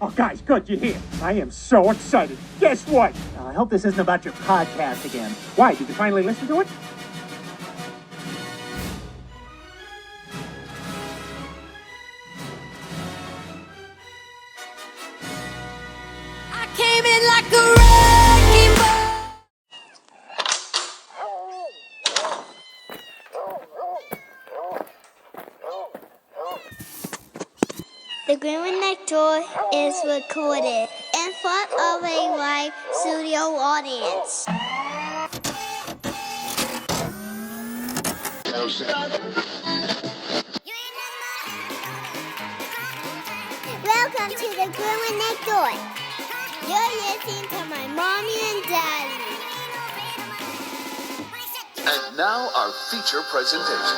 Oh, guys, good, you're here. I am so excited. Guess what? I hope this isn't about your podcast again. Why, did you finally listen to it? I came in like a wrecking ball. The Groomer Next Door is recorded in front of a live studio audience. Welcome to the Groomer Next Door. You're listening to my mommy and daddy. And now our feature presentation.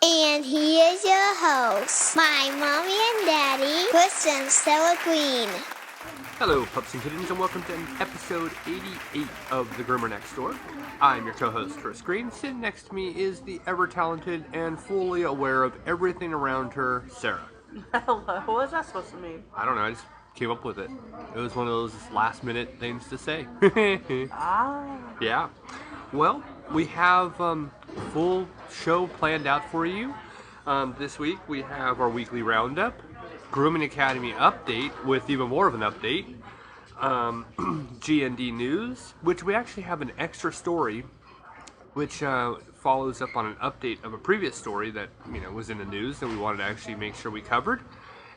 And he is your host, my mommy and daddy, Chris and Stella Green. Hello, Pups and Kittens, and welcome to episode 88 of The Groomer Next Door. I'm your co-host, Chris Green. Sitting next to me is the ever-talented and fully aware of everything around her, Sarah. Hello, what was that supposed to mean? I don't know, I just came up with it. It was one of those last-minute things to say. Yeah. Well, we have full show planned out for you. This week we have our weekly roundup, Grooming Academy update with even more of an update, G&D news, which we actually have an extra story, which follows up on an update of a previous story that was in the news that we wanted to actually make sure we covered.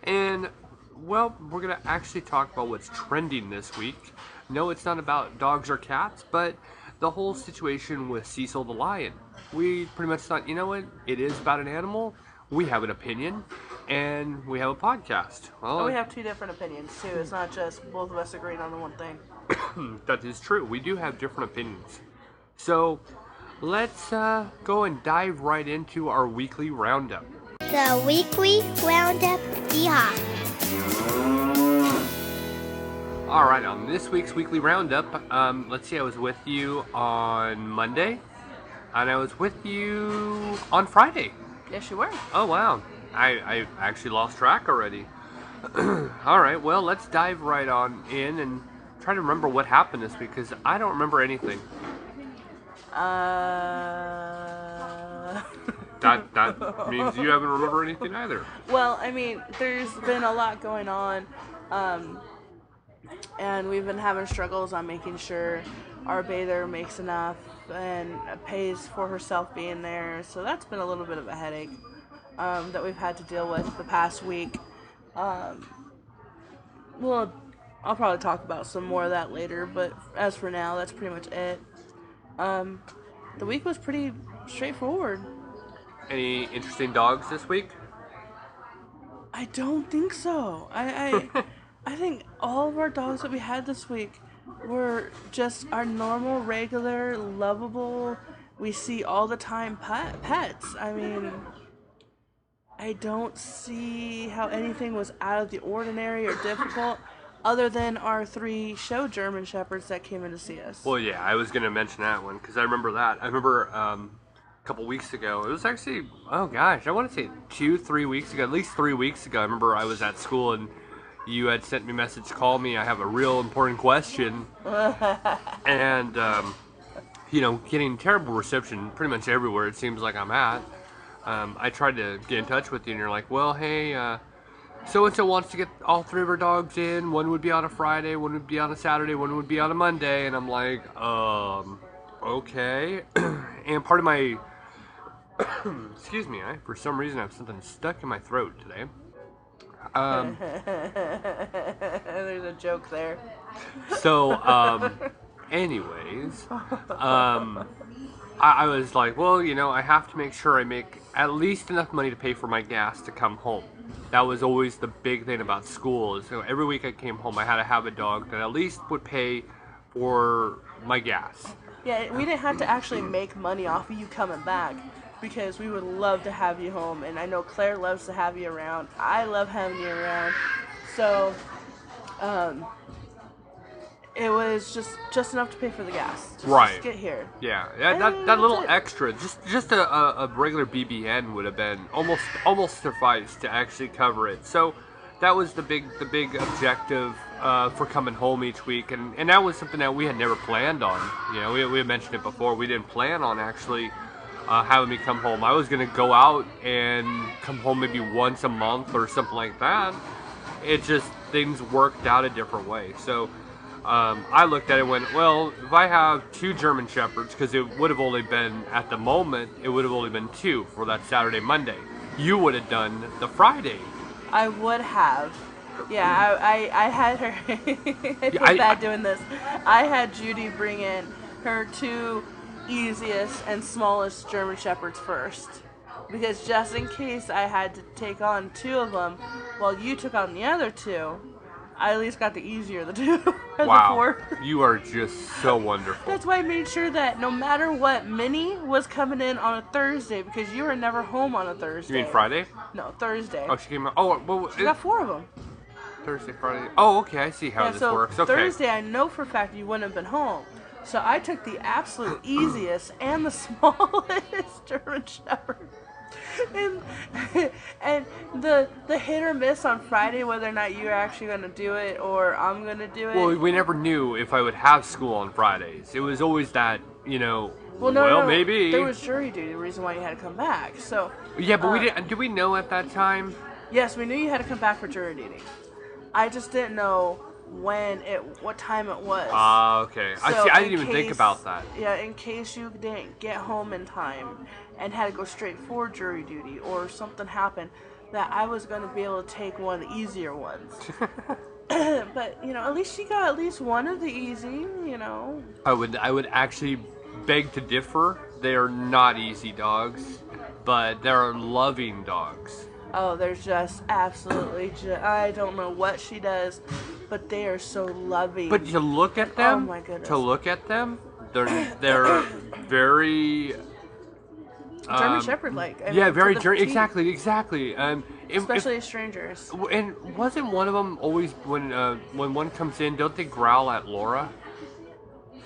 And well, we're gonna actually talk about what's trending this week. No, it's not about dogs or cats, but the whole situation with Cicil the Lion. We pretty much thought, you know what, it is about an animal, we have an opinion, and we have a podcast. Well, We have two different opinions, too. It's not just both of us agreeing on the one thing. That is true. We do have different opinions. So, let's go and dive right into our weekly roundup. The weekly roundup, yeehaw. Alright, on this week's weekly roundup, let's see, I was with you on Monday, and I was with you on Friday. Yes, you were. Oh, wow. I actually lost track already. Alright, well, let's dive right on in and try to remember what happened this week, because I don't remember anything. That means you haven't remembered anything either. Well, I mean, there's been a lot going on, and we've been having struggles on making sure our bather makes enough and pays for herself being there. So that's been a little bit of a headache that we've had to deal with the past week. Well, I'll probably talk about some more of that later, but as for now, that's pretty much it. The week was pretty straightforward. Any interesting dogs this week? I don't think so. I think all of our dogs that we had this week were just our normal, regular, lovable, we see all the time pets. I mean, I don't see how anything was out of the ordinary or difficult other than our 3 show German Shepherds that came in to see us. Well, yeah, I was going to mention that one because I remember that. I remember a couple weeks ago, it was actually, oh gosh, I want to say 2-3 weeks ago, at least 3 weeks ago, I remember I was at school and you had sent me a message, call me, I have a real important question. And, getting terrible reception pretty much everywhere it seems like I'm at. I tried to get in touch with you and you're like, well, hey, so-and-so wants to get all 3 of her dogs in. One would be on a Friday, one would be on a Saturday, one would be on a Monday. And I'm like, okay. And part of my, excuse me, for some reason I have something stuck in my throat today. There's a joke there. So, anyways, I was like, well, I have to make sure I make at least enough money to pay for my gas to come home. That was always the big thing about school. So every week I came home, I had to have a dog that at least would pay for my gas. Yeah, we didn't have to actually make money off of you coming back because we would love to have you home. And I know Claire loves to have you around. I love having you around. So, it was just enough to pay for the gas. Just get here. Yeah, that little extra, just a regular BBN would have been almost sufficed to actually cover it. So that was the big objective for coming home each week, and that was something that we had never planned on. You know, we had mentioned it before. We didn't plan on actually having me come home. I was gonna go out and come home maybe once a month or something like that. It just, things worked out a different way. So I looked at it and went, well, if I have 2 German Shepherds, because it would have only been, at the moment, it would have only been 2 for that Saturday, Monday. You would have done the Friday. I would have. Yeah, I had her. I feel bad doing this. I had Judy bring in her 2 easiest and smallest German Shepherds first. Because just in case I had to take on 2 of them while you took on the other 2, I at least got the easier of the 2. Wow, the 4. You are just so wonderful. That's why I made sure that no matter what, Minnie was coming in on a Thursday because you were never home on a Thursday. You mean Friday? No, Thursday. Oh, she came out. Oh, well, She got 4 of them. Thursday, Friday. Oh, okay, I see how this works. Okay. Thursday, I know for a fact you wouldn't have been home. So I took the absolute easiest and the smallest German Shepherd. And the hit or miss on Friday, whether or not you're actually going to do it or I'm going to do it. Well, we never knew if I would have school on Fridays. It was always that, you know, no, maybe. There was jury duty, the reason why you had to come back. So yeah, but we didn't. Did we know at that time? Yes, we knew you had to come back for jury duty. I just didn't know what time it was. Okay. So I didn't even think about that. Yeah, in case you didn't get home in time and had to go straight for jury duty or something happened, that I was going to be able to take one of the easier ones. But, you know, at least she got at least one of the easy, you know. I would actually beg to differ. They are not easy dogs, but they're loving dogs. Oh, they're just absolutely, I don't know what she does, but they are so loving. But to look at them, oh my goodness. To look at them, they're very German Shepherd like. Yeah, very German. Exactly. Especially strangers. And wasn't one of them always when one comes in? Don't they growl at Laura?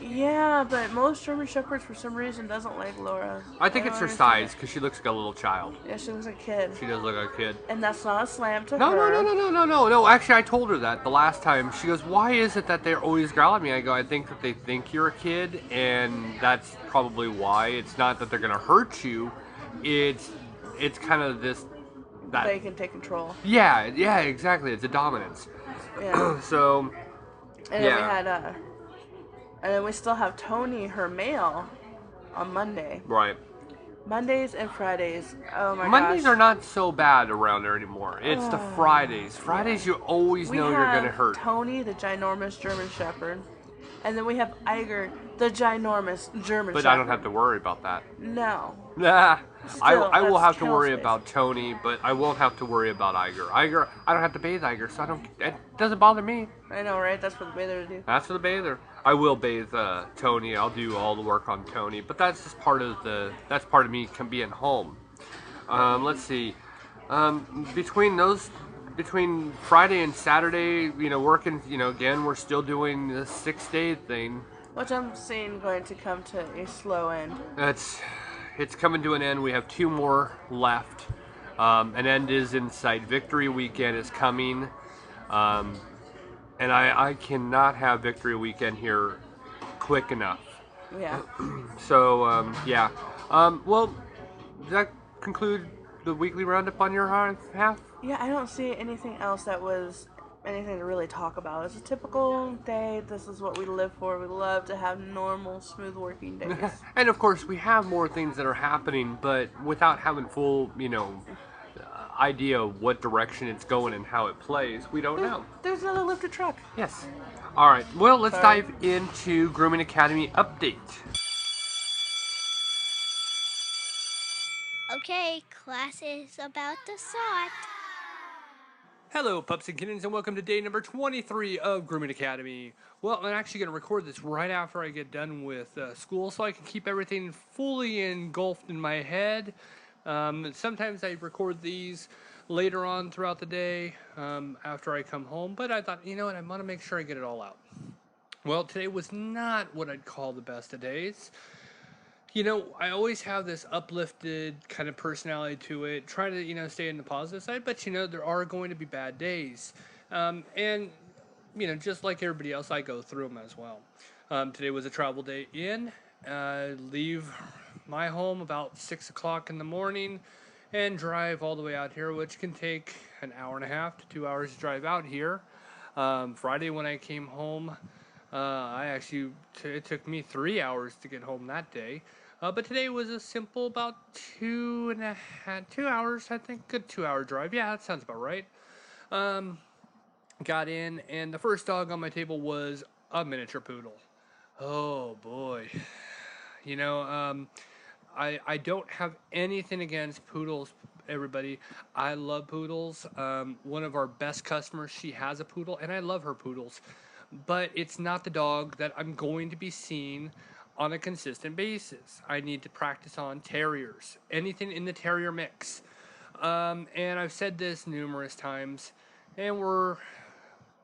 Yeah, but most German Shepherds for some reason doesn't like Laura. I think it's her size because she looks like a little child. Yeah, she looks like a kid. She does look like a kid. And that's not a slam to her. No. Actually, I told her that the last time. She goes, "Why is it that they're always growling at me?" I go, "I think that they think you're a kid, and that's probably why. It's not that they're gonna hurt you. It's kind of this that they can take control." Yeah, exactly. It's a dominance. Yeah. So. And then we had and then we still have Tony, her male, on Monday. Right. Mondays and Fridays. Oh my gosh. Mondays are not so bad around there anymore. It's the Fridays. Fridays, you always know you're going to hurt. Tony, the ginormous German Shepherd. And then we have Iger, the ginormous German Shepherd. But I don't have to worry about that. No. Nah. Still, I will have to worry space. about Tony, but I won't have to worry about Iger. Iger, I don't have to bathe Iger, so it doesn't bother me. I know, right? That's for the bather to do. That's for the bather. I will bathe Tony. I'll do all the work on Tony, but that's just part of me being home. Let's see. Between Friday and Saturday, working, again, we're still doing the 6-day thing. Which I'm seeing going to come to a slow end. It's coming to an end. We have 2 more left. An end is in sight. Victory Weekend is coming. And I cannot have Victory Weekend here quick enough. Yeah. So, yeah. Well, does that conclude the weekly roundup on your half? Yeah, I don't see anything else that was anything to really talk about. It's a typical day. This is what we live for. We love to have normal, smooth working days. And, of course, we have more things that are happening, but without having full, idea of what direction it's going and how it plays, we don't know. There's another lifted truck. Yes. All right. Well, let's dive into Grooming Academy update. Okay, class is about to start. Hello, Pups and Kittens, and welcome to day number 23 of Grooming Academy. Well, I'm actually going to record this right after I get done with school so I can keep everything fully engulfed in my head. Sometimes I record these later on throughout the day after I come home, but I thought, I want to make sure I get it all out. Well, today was not what I'd call the best of days. You know, I always have this uplifted kind of personality to it, try to, stay in the positive side, but, there are going to be bad days. And, just like everybody else, I go through them as well. Today was a travel day in, leave my home about 6 o'clock in the morning and drive all the way out here, which can take an hour and a half to 2 hours to drive out here. Friday when I came home, it took me 3 hours to get home that day. But today was a simple about 2 hours, I think. Good 2 hour drive. Yeah, that sounds about right. Got in, and the first dog on my table was a miniature poodle. Oh boy. You know, I don't have anything against poodles, everybody. I love poodles. One of our best customers, she has a poodle, and I love her poodles. But it's not the dog that I'm going to be seeing on a consistent basis. I need to practice on terriers, anything in the terrier mix. And I've said this numerous times, and we're,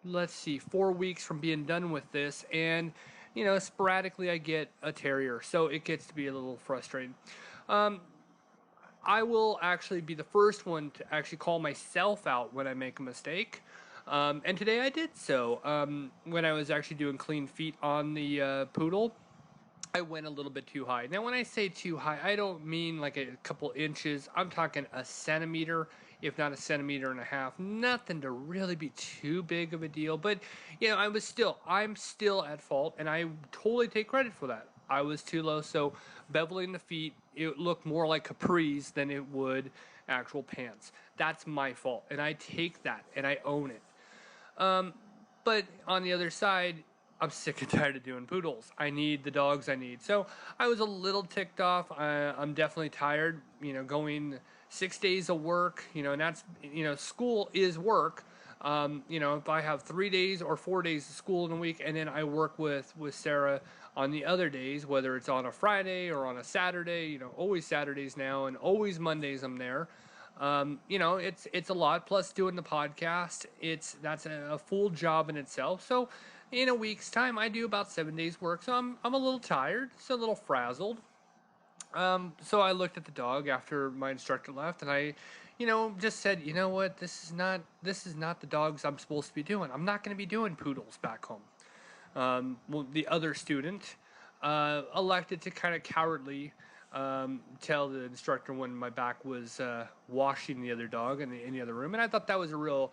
let's see, 4 weeks from being done with this, and sporadically I get a terrier, so it gets to be a little frustrating. I will actually be the first one to actually call myself out when I make a mistake. And today I did so. When I was actually doing clean feet on the poodle, I went a little bit too high. Now, when I say too high, I don't mean like a couple inches. I'm talking a centimeter, if not a centimeter and a half. Nothing to really be too big of a deal. But, I'm still at fault, and I totally take credit for that. I was too low, so beveling the feet, it looked more like capris than it would actual pants. That's my fault, and I take that, and I own it. But on the other side, I'm sick and tired of doing poodles. I need the dogs I need. So I was a little ticked off. I'm definitely tired, going 6 days of work, and that's, school is work. If I have 3 days or 4 days of school in a week, and then I work with Sarah on the other days, whether it's on a Friday or on a Saturday, always Saturdays now, and always Mondays I'm there. It's a lot. Plus doing the podcast, that's a full job in itself. So in a week's time, I do about 7 days work. So I'm a little tired, so a little frazzled. So I looked at the dog after my instructor left, and I, just said, you know what, this is not the dogs I'm supposed to be doing. I'm not going to be doing poodles back home. Well, the other student elected to kind of cowardly tell the instructor when my back was washing the other dog in the other room, and I thought that was a real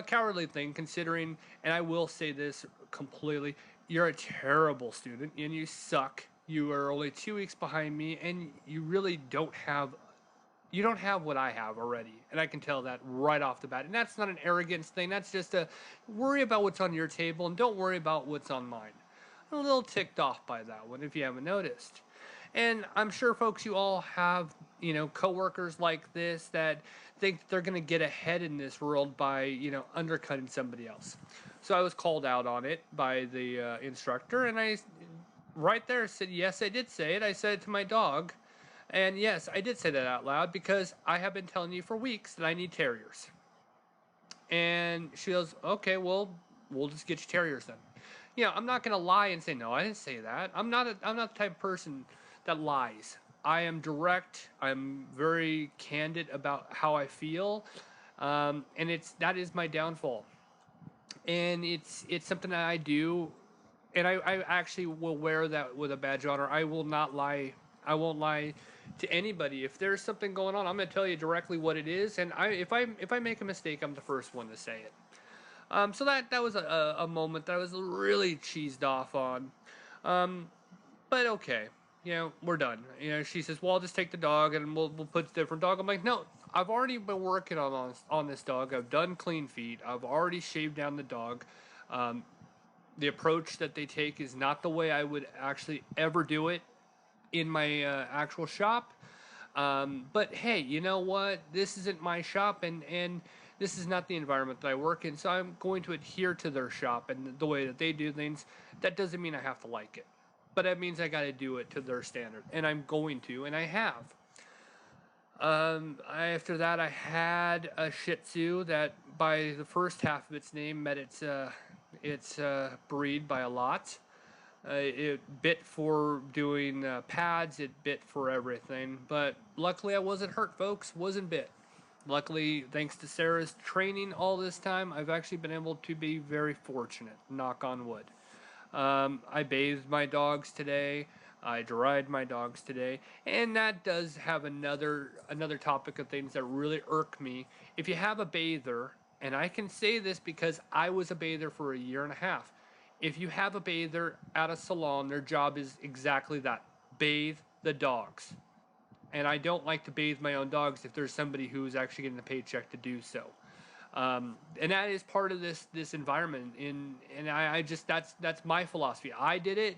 cowardly thing, considering, and I will say this completely, you're a terrible student, and you suck. You are only 2 weeks behind me, and you really don't have what I have already, and I can tell that right off the bat. And that's not an arrogance thing. That's just a worry about what's on your table, and don't worry about what's on mine. I'm a little ticked off by that one, if you haven't noticed. And I'm sure, folks, you all have, coworkers like this that think they're going to get ahead in this world by, undercutting somebody else. So I was called out on it by the instructor, and I right there said, yes, I did say it. I said it to my dog. And yes, I did say that out loud because I have been telling you for weeks that I need terriers. And she goes, okay, well, we'll just get you terriers then. I'm not going to lie and say, no, I didn't say that. I'm not the type of person that lies. I am direct. I'm very candid about how I feel. And that is my downfall. And it's something that I do. And I actually will wear that with a badge of honor. I will not lie. I won't lie to anybody. If there's something going on, I'm going to tell you directly what it is. And if I make a mistake, I'm the first one to say it. So that was a moment that I was really cheesed off on. But okay, we're done. She says, well, I'll just take the dog and we'll put a different dog. I'm like, no, I've already been working on this dog. I've done clean feet. I've already shaved down the dog. The approach that they take is not the way I would actually ever do it in my actual shop. But hey, you know what? This isn't my shop, and this is not the environment that I work in, so I'm going to adhere to their shop and the way that they do things. That doesn't mean I have to like it, but that means I got to do it to their standard, and I'm going to, and I have. After that, I had a Shih Tzu that, by the first half of its name, met its breed by a lot. It bit for doing pads. It bit for everything. But luckily I wasn't hurt, folks. Wasn't bit. Luckily, thanks to Sarah's training all this time, I've actually been able to be very fortunate. Knock on wood. I bathed my dogs today. I dried my dogs today, and that does have another topic of things that really irk me. If you have a bather, and I can say this because I was a bather for a year and a half. If you have a bather at a salon, their job is exactly that: bathe the dogs. And I don't like to bathe my own dogs if there's somebody who's actually getting a paycheck to do so. And that is part of this environment. And I just that's my philosophy. I did it.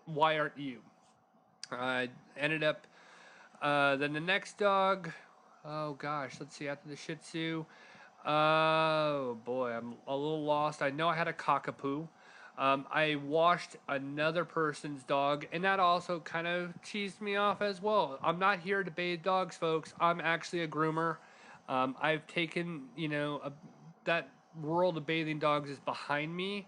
Why aren't you? I ended up. Then the next dog. Oh gosh, let's see. After the Shih Tzu. Oh boy, I'm a little lost. I know I had a cockapoo. I washed another person's dog, and that also kind of cheesed me off as well. I'm not here to bathe dogs, folks. I'm actually a groomer. I've taken, that world of bathing dogs is behind me.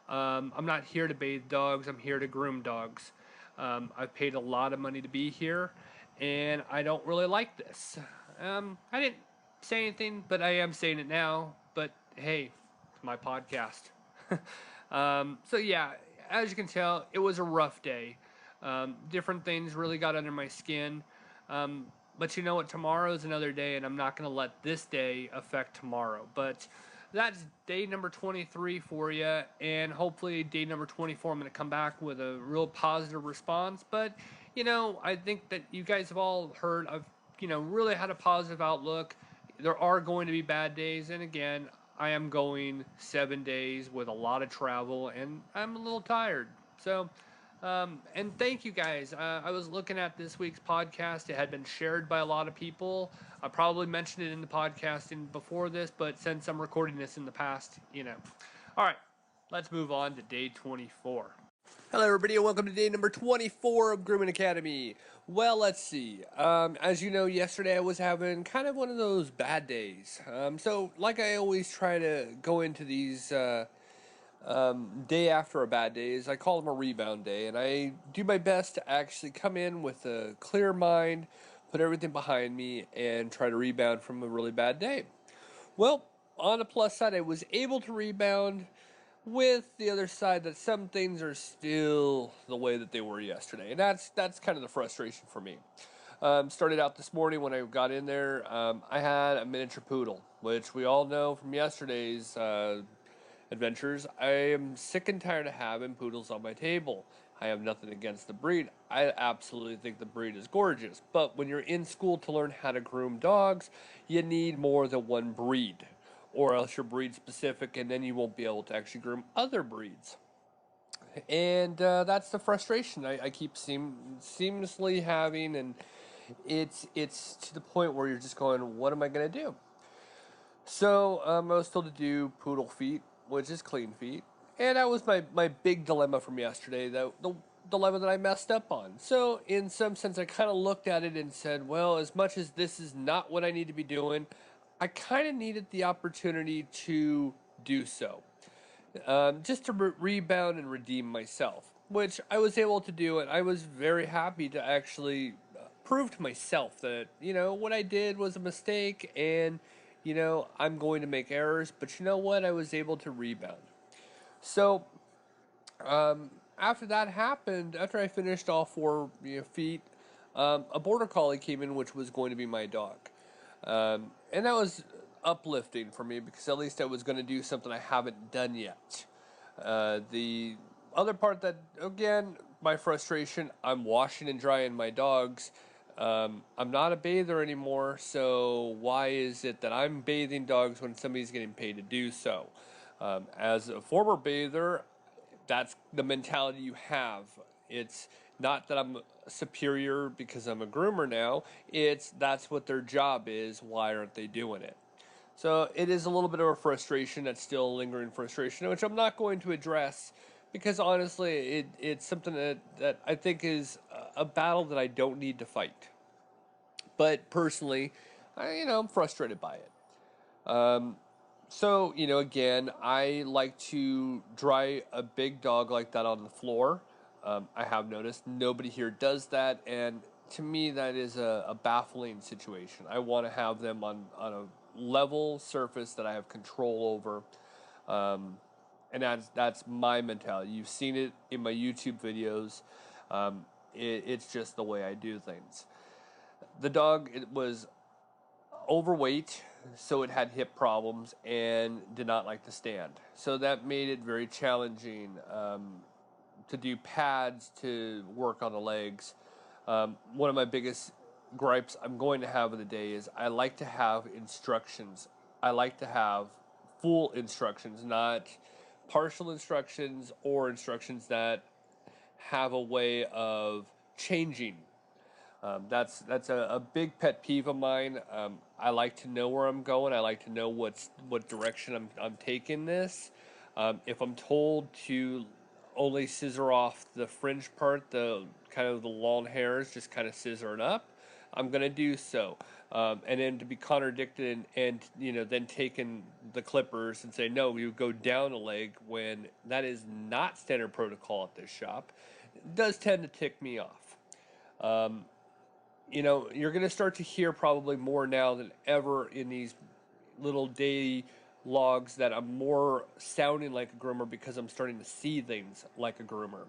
I'm not here to bathe dogs. I'm here to groom dogs. I've paid a lot of money to be here, and I don't really like this. I didn't say anything, but I am saying it now. But hey, it's my podcast. So yeah, as you can tell, it was a rough day. Different things really got under my skin. But you know what? Tomorrow is another day, and I'm not going to let this day affect tomorrow. But that's day number 23 for you, and hopefully day number 24 I'm going to come back with a real positive response. But, I think that you guys have all heard I've, really had a positive outlook. There are going to be bad days, and again, I am going 7 days with a lot of travel, and I'm a little tired. So, and thank you guys. I was looking at this week's podcast. It had been shared by a lot of people. I probably mentioned it in the podcast before this, but since I'm recording this in the past, All right, let's move on to day 24. Hello, everybody, and welcome to day number 24 of Grooming Academy. Well, let's see. As you know, yesterday I was having kind of one of those bad days. So, like I always try to go into these day after a bad days, I call them a rebound day, and I do my best to actually come in with a clear mind, put everything behind me, and try to rebound from a really bad day. Well, on the plus side, I was able to rebound, with the other side that some things are still the way that they were yesterday. And that's kind of the frustration for me. Started out this morning when I got in there, I had a miniature poodle, which we all know from yesterday's adventures. I am sick and tired of having poodles on my table. I have nothing against the breed. I absolutely think the breed is gorgeous. But when you're in school to learn how to groom dogs, you need more than one breed, or else you're breed specific, and then you won't be able to actually groom other breeds. And that's the frustration I keep seamlessly having, and it's to the point where you're just going, what am I going to do? So I was told to do poodle feet, which is clean feet, and that was my big dilemma from yesterday, the dilemma that I messed up on. So in some sense, I kind of looked at it and said, well, as much as this is not what I need to be doing, I kind of needed the opportunity to do so, just to rebound and redeem myself, which I was able to do, and I was very happy to actually prove to myself that, what I did was a mistake, and, I'm going to make errors, but you know what? I was able to rebound. So, after that happened, after I finished all 4 feet, a border collie came in, which was going to be my dog. And that was uplifting for me because at least I was going to do something I haven't done yet. The other part that, again, my frustration, I'm washing and drying my dogs. I'm not a bather anymore, so why is it that I'm bathing dogs when somebody's getting paid to do so? As a former bather, that's the mentality you have. It's not that I'm superior because I'm a groomer now. That's what their job is. Why aren't they doing it? So it is a little bit of a frustration, that's still a lingering frustration, which I'm not going to address because honestly, it's something that I think is a battle that I don't need to fight. But personally, I'm frustrated by it. So, again, I like to dry a big dog like that on the floor. I have noticed nobody here does that, and to me that is a baffling situation. I want to have them on a level surface that I have control over, and that's my mentality. You've seen it in my YouTube videos. It's just the way I do things. The dog, it was overweight, so it had hip problems and did not like to stand. So that made it very challenging to do pads, to work on the legs. One of my biggest gripes I'm going to have of the day is I like to have instructions. I like to have full instructions, not partial instructions or instructions that have a way of changing. That's a big pet peeve of mine. I like to know where I'm going. I like to know what direction I'm taking this. If I'm told to only scissor off the fringe part, the kind of the long hairs, just kind of scissor it up, I'm gonna do so. And then to be contradicted and then taking the clippers and say no, you go down a leg when that is not standard protocol at this shop, it does tend to tick me off. You're going to start to hear probably more now than ever in these little daily logs that I'm more sounding like a groomer because I'm starting to see things like a groomer.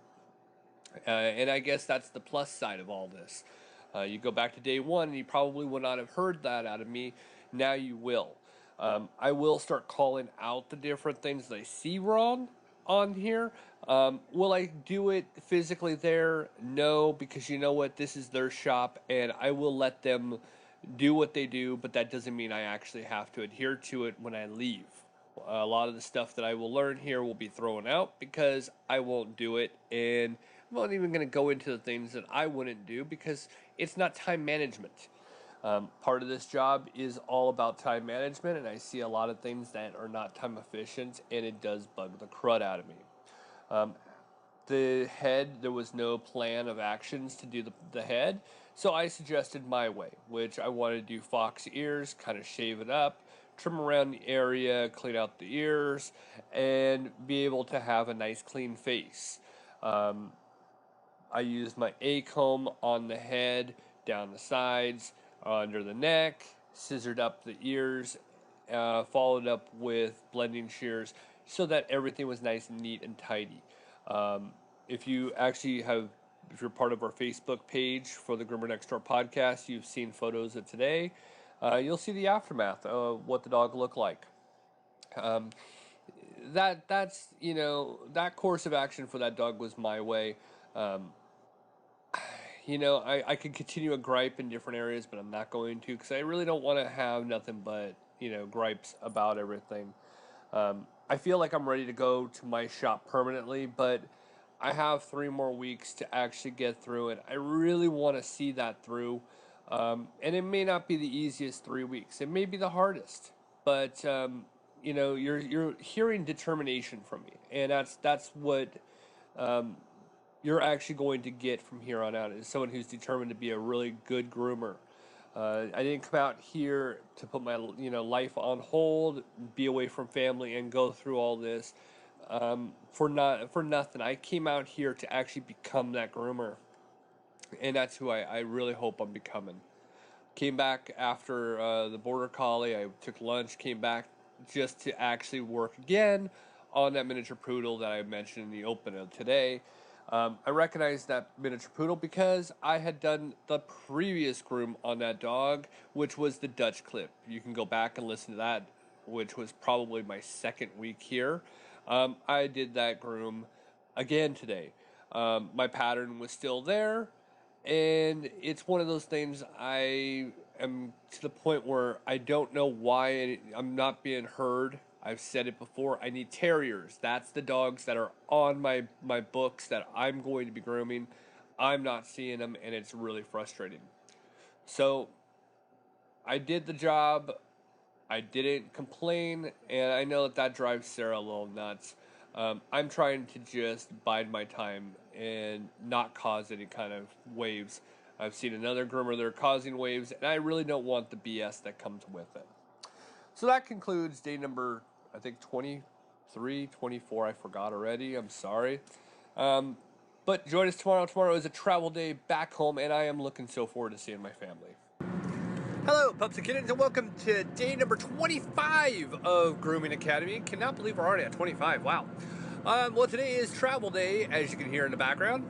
And I guess that's the plus side of all this. You go back to day one and you probably would not have heard that out of me. Now you will. I will start calling out the different things that I see wrong on here. Will I do it physically there? No, because you know what? This is their shop and I will let them do what they do, but that doesn't mean I actually have to adhere to it when I leave. A lot of the stuff that I will learn here will be thrown out because I won't do it, and I'm not even going to go into the things that I wouldn't do because it's not time management. Part of this job is all about time management, and I see a lot of things that are not time efficient, and it does bug the crud out of me. The head, there was no plan of actions to do the head, so I suggested my way, which I wanted to do fox ears, kind of shave it up, trim around the area, clean out the ears, and be able to have a nice clean face. I used my A-comb on the head, down the sides, under the neck, scissored up the ears, followed up with blending shears so that everything was nice and neat and tidy. If you're part of our Facebook page for the Groomer Next Door podcast, you've seen photos of today. You'll see the aftermath of what the dog looked like. That course of action for that dog was my way. I could continue a gripe in different areas, but I'm not going to because I really don't want to have nothing but, gripes about everything. I feel like I'm ready to go to my shop permanently, but I have 3 more weeks to actually get through it. I really want to see that through. And it may not be the easiest 3 weeks. It may be the hardest, but you're hearing determination from me, and that's what you're actually going to get from here on out. Is someone who's determined to be a really good groomer. I didn't come out here to put my life on hold, be away from family, and go through all this for nothing. I came out here to actually become that groomer, and that's who I really hope I'm becoming. Came back after the border collie. I took lunch, came back just to actually work again on that miniature poodle that I mentioned in the open of today. I recognized that miniature poodle because I had done the previous groom on that dog, which was the Dutch clip. You can go back and listen to that, which was probably my 2nd week here. I did that groom again today. My pattern was still there, and it's one of those things I am to the point where I don't know why I'm not being heard. I've said it before. I need terriers. That's the dogs that are on my books that I'm going to be grooming. I'm not seeing them, and it's really frustrating. So I did the job. I didn't complain, and I know that drives Sarah a little nuts. I'm trying to just bide my time and not cause any kind of waves. I've seen another groomer that are causing waves, and I really don't want the BS that comes with it. So that concludes day number, I think, 23, 24. I forgot already. I'm sorry. But But join us tomorrow. Tomorrow is a travel day back home, and I am looking so forward to seeing my family. Hello, Pups and Kittens, and welcome to day number 25 of Grooming Academy. Cannot believe we're already at 25. Wow. Well, today is travel day, as you can hear in the background.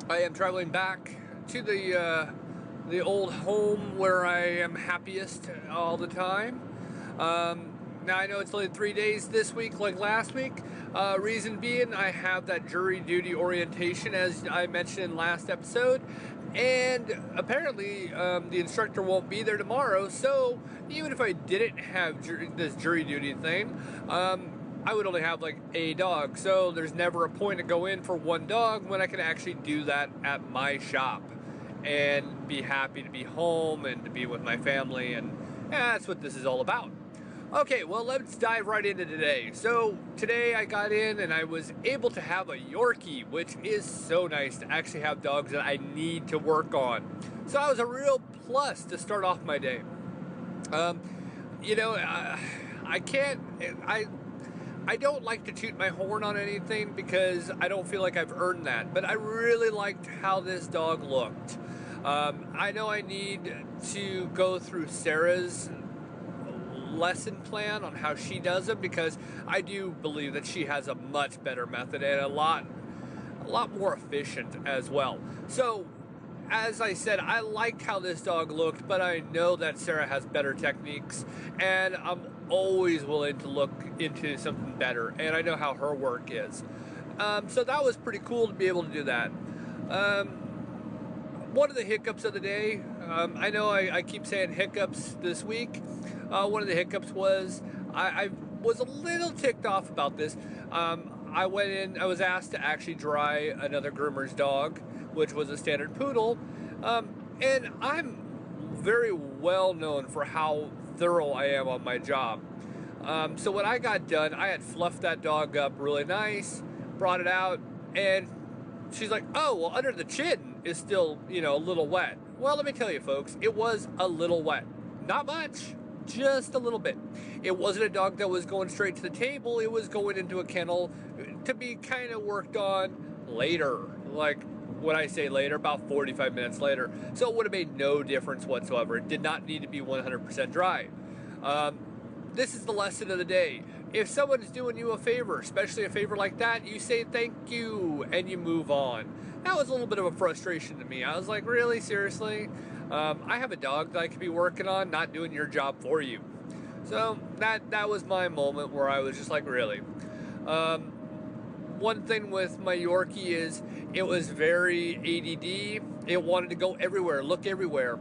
I am traveling back to the old home where I am happiest all the time. Now, I know it's only 3 days this week, like last week. Reason being, I have that jury duty orientation, as I mentioned in last episode. And apparently, the instructor won't be there tomorrow. So, even if I didn't have this jury duty thing, I would only have like a dog. So, there's never a point to go in for one dog when I can actually do that at my shop and be happy to be home and to be with my family. And that's what this is all about. Okay, well, let's dive right into today. So, today I got in and I was able to have a Yorkie, which is so nice to actually have dogs that I need to work on. So, that was a real plus to start off my day. I don't like to toot my horn on anything because I don't feel like I've earned that. But I really liked how this dog looked. I know I need to go through Sarah's lesson plan on how she does them, because I do believe that she has a much better method and a lot more efficient as well. So, as I said, I liked how this dog looked, but I know that Sarah has better techniques, and I'm always willing to look into something better, and I know how her work is. So that was pretty cool to be able to do that. One of the hiccups of the day, I know I keep saying hiccups this week. One of the hiccups was I was a little ticked off about this. I went in, I was asked to actually dry another groomer's dog, which was a standard poodle. And I'm very well known for how thorough I am on my job. So when I got done, I had fluffed that dog up really nice, brought it out, and she's like, oh, well, under the chin is still, a little wet. Well, let me tell you, folks, it was a little wet. Not much. Just a little bit. It wasn't a dog that was going straight to the table. It was going into a kennel to be kind of worked on later. Like, when I say later, about 45 minutes later. So it would have made no difference whatsoever. It did not need to be 100% dry. This is the lesson of the day. If someone is doing you a favor, especially a favor like that, you say thank you and you move on. That was a little bit of a frustration to me. I was like, really? Seriously? I have a dog that I could be working on, not doing your job for you. So that was my moment where I was just like, really? One thing with my Yorkie is it was very ADD. It wanted to go everywhere, look everywhere.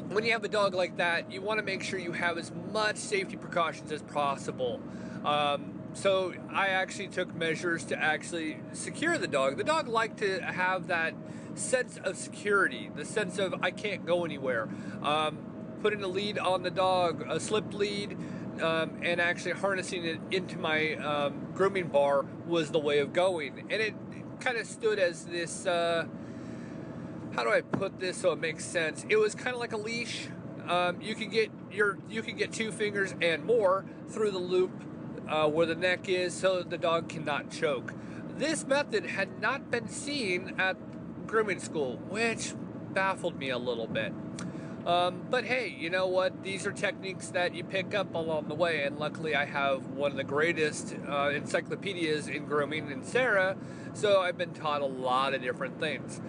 When you have a dog like that, you want to make sure you have as much safety precautions as possible. So I actually took measures to actually secure the dog. The dog liked to have that sense of security, the sense of I can't go anywhere. Putting a lead on the dog, a slip lead, and actually harnessing it into my grooming bar was the way of going. And it kind of stood as this, how do I put this so it makes sense? It was kind of like a leash. You can get 2 fingers and more through the loop where the neck is, so the dog cannot choke. This method had not been seen at grooming school, which baffled me a little bit. But hey, you know what? These are techniques that you pick up along the way, and luckily I have one of the greatest encyclopedias in grooming in Sarah, so I've been taught a lot of different things.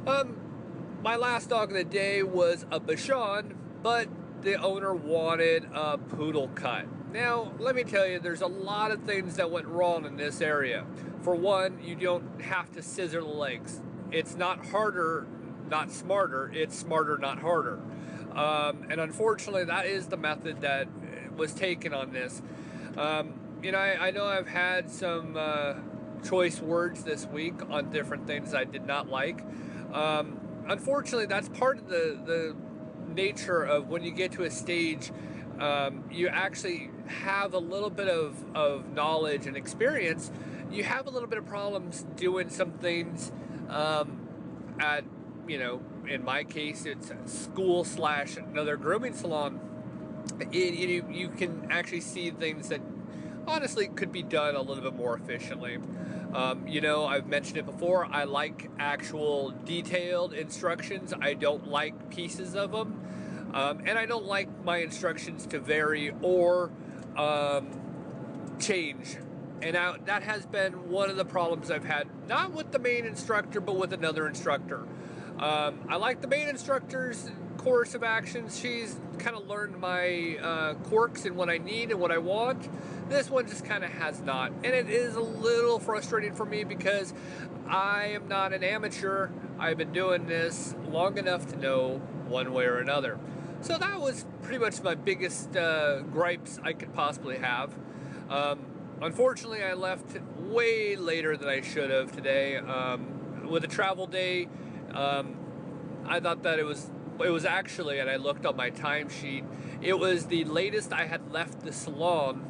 My last dog of the day was a Bichon, but the owner wanted a poodle cut. Now, let me tell you, there's a lot of things that went wrong in this area. For one, you don't have to scissor the legs. It's not harder, not smarter. It's smarter, not harder. And unfortunately, that is the method that was taken on this. I know I've had some choice words this week on different things I did not like. Unfortunately, that's part of the nature of when you get to a stage, you actually have a little bit of knowledge and experience. You have a little bit of problems doing some things at, in my case, it's school / another grooming salon. You can actually see things that honestly could be done a little bit more efficiently. I've mentioned it before. I like actual detailed instructions. I don't like pieces of them. And I don't like my instructions to vary or change. And that has been one of the problems I've had, not with the main instructor, but with another instructor. I like the main instructor's course of actions. She's kind of learned my quirks and what I need and what I want. This one just kind of has not. And it is a little frustrating for me because I am not an amateur. I've been doing this long enough to know one way or another. So that was pretty much my biggest gripes I could possibly have. Unfortunately, I left way later than I should have today. With a travel day, I thought that it was actually, and I looked on my timesheet, it was the latest I had left the salon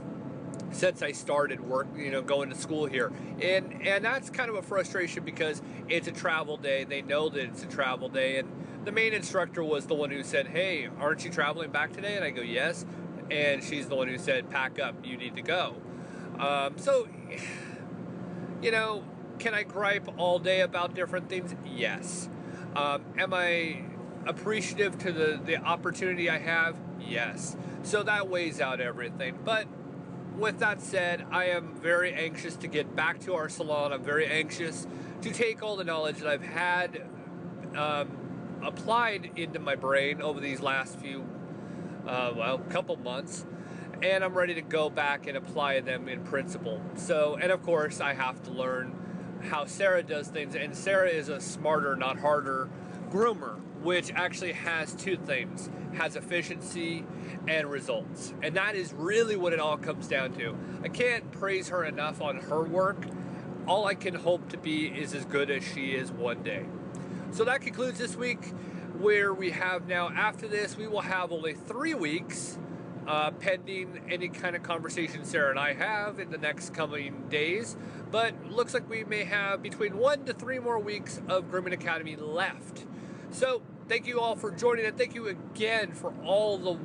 since I started work, going to school here. And that's kind of a frustration because it's a travel day. They know that it's a travel day. And the main instructor was the one who said, "Hey, aren't you traveling back today?" And I go, "Yes." And she's the one who said, "Pack up, you need to go." So, can I gripe all day about different things? Yes. Am I appreciative to the opportunity I have? Yes. So that weighs out everything. But with that said, I am very anxious to get back to our salon. I'm very anxious to take all the knowledge that I've had applied into my brain over these last few, couple months. And I'm ready to go back and apply them in principle. So, and of course, I have to learn how Sarah does things. And Sarah is a smarter, not harder groomer, which actually has two things: has efficiency and results. And that is really what it all comes down to. I can't praise her enough on her work. All I can hope to be is as good as she is one day. So that concludes this week, where we have now, after this, we will have only 3 weeks pending any kind of conversation Sarah and I have in the next coming days. But looks like we may have between 1 to 3 more weeks of Grooming Academy left. So thank you all for joining, and thank you again for all the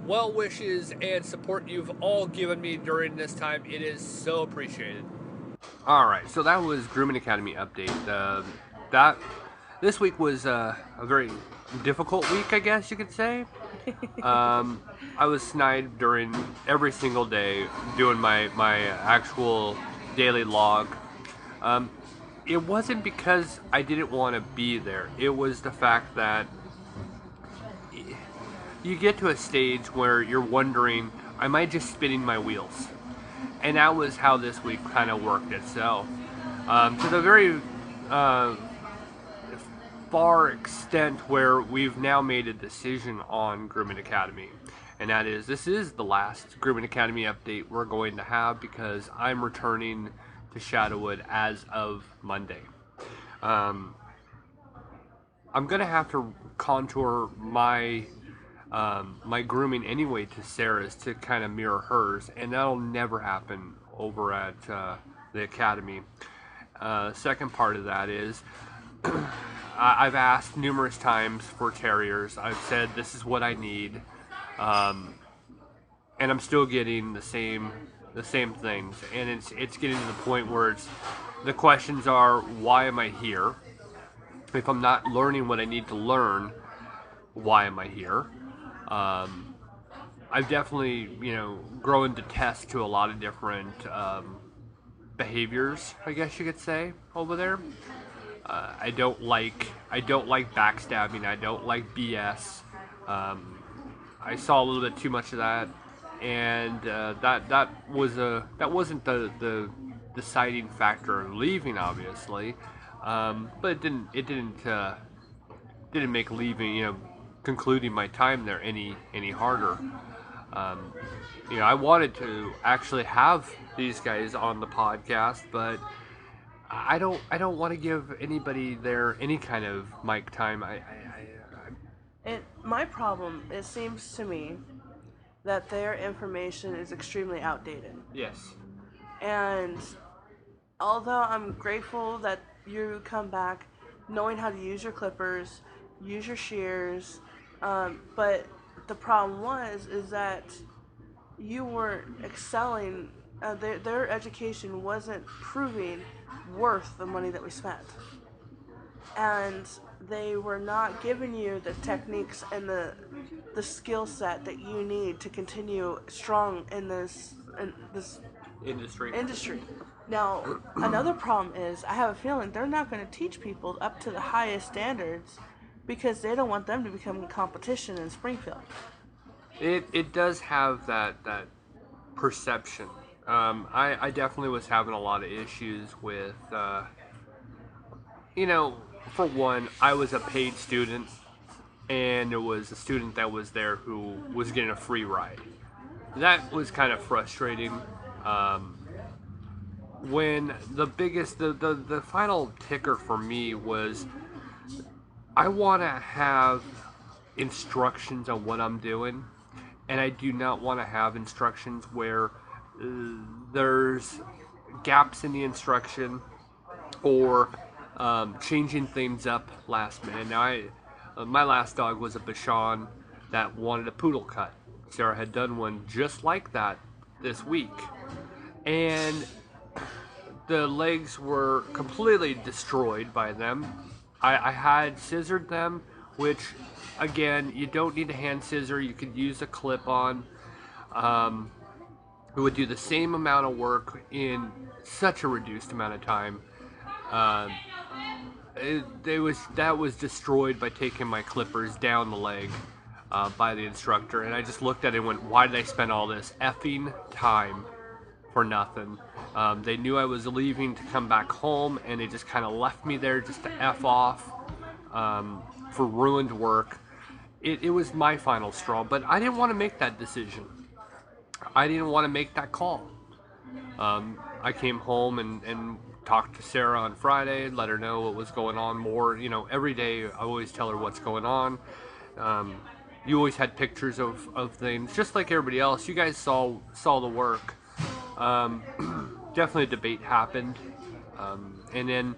well wishes and support you've all given me during this time. It is so appreciated. All right, so that was Grooming Academy update. This week was a very difficult week, I guess you could say. I was snide during every single day doing my actual daily log. It wasn't because I didn't want to be there. It was the fact that you get to a stage where you're wondering, am I just spinning my wheels? And that was how this week kind of worked itself. To the very far extent where we've now made a decision on Grooming Academy. And that is, this is the last Grooming Academy update we're going to have because I'm returning to Shadowwood as of Monday. I'm going to have to contour my grooming anyway to Sarah's to kind of mirror hers, and that'll never happen over at the Academy. Second part of that is, I've asked numerous times for terriers. I've said this is what I need, and I'm still getting the same things. And it's getting to the point where the questions are, why am I here? If I'm not learning what I need to learn, why am I here? I've definitely grown to test to a lot of different behaviors, I guess you could say, over there. I don't like backstabbing. I don't like BS. I saw a little bit too much of that, and that wasn't the deciding factor of leaving, obviously. But it didn't make leaving, concluding my time there any harder. I wanted to actually have these guys on the podcast, but I don't want to give anybody there any kind of mic time. My problem, it seems to me, that their information is extremely outdated. Yes. And although I'm grateful that you come back knowing how to use your clippers, use your shears, but the problem is that you weren't excelling their education wasn't proving worth the money that we spent. And they were not giving you the techniques and the skill set that you need to continue strong in this industry. Now, another problem is I have a feeling they're not going to teach people up to the highest standards because they don't want them to become a competition in Springfield. It does have that perception. I definitely was having a lot of issues with, for one, I was a paid student, and there was a student that was there who was getting a free ride. That was kind of frustrating. When the final ticker for me was, I want to have instructions on what I'm doing, and I do not want to have instructions where there's gaps in the instruction or changing things up last minute. Now, my last dog was a Bichon that wanted a poodle cut. Sarah had done one just like that this week, and the legs were completely destroyed by them. I had scissored them, which, again, you don't need a hand scissor. You could use a clip-on. It would do the same amount of work in such a reduced amount of time. That was destroyed by taking my clippers down the leg by the instructor, and I just looked at it and went, why did I spend all this effing time for nothing? They knew I was leaving to come back home, and they just kind of left me there just to F off for ruined work. It was my final straw, but I didn't want to make that decision. I didn't want to make that call. I came home and talked to Sarah on Friday, let her know what was going on more. Every day I always tell her what's going on. You always had pictures of things, just like everybody else. You guys saw the work. Definitely a debate happened. And then,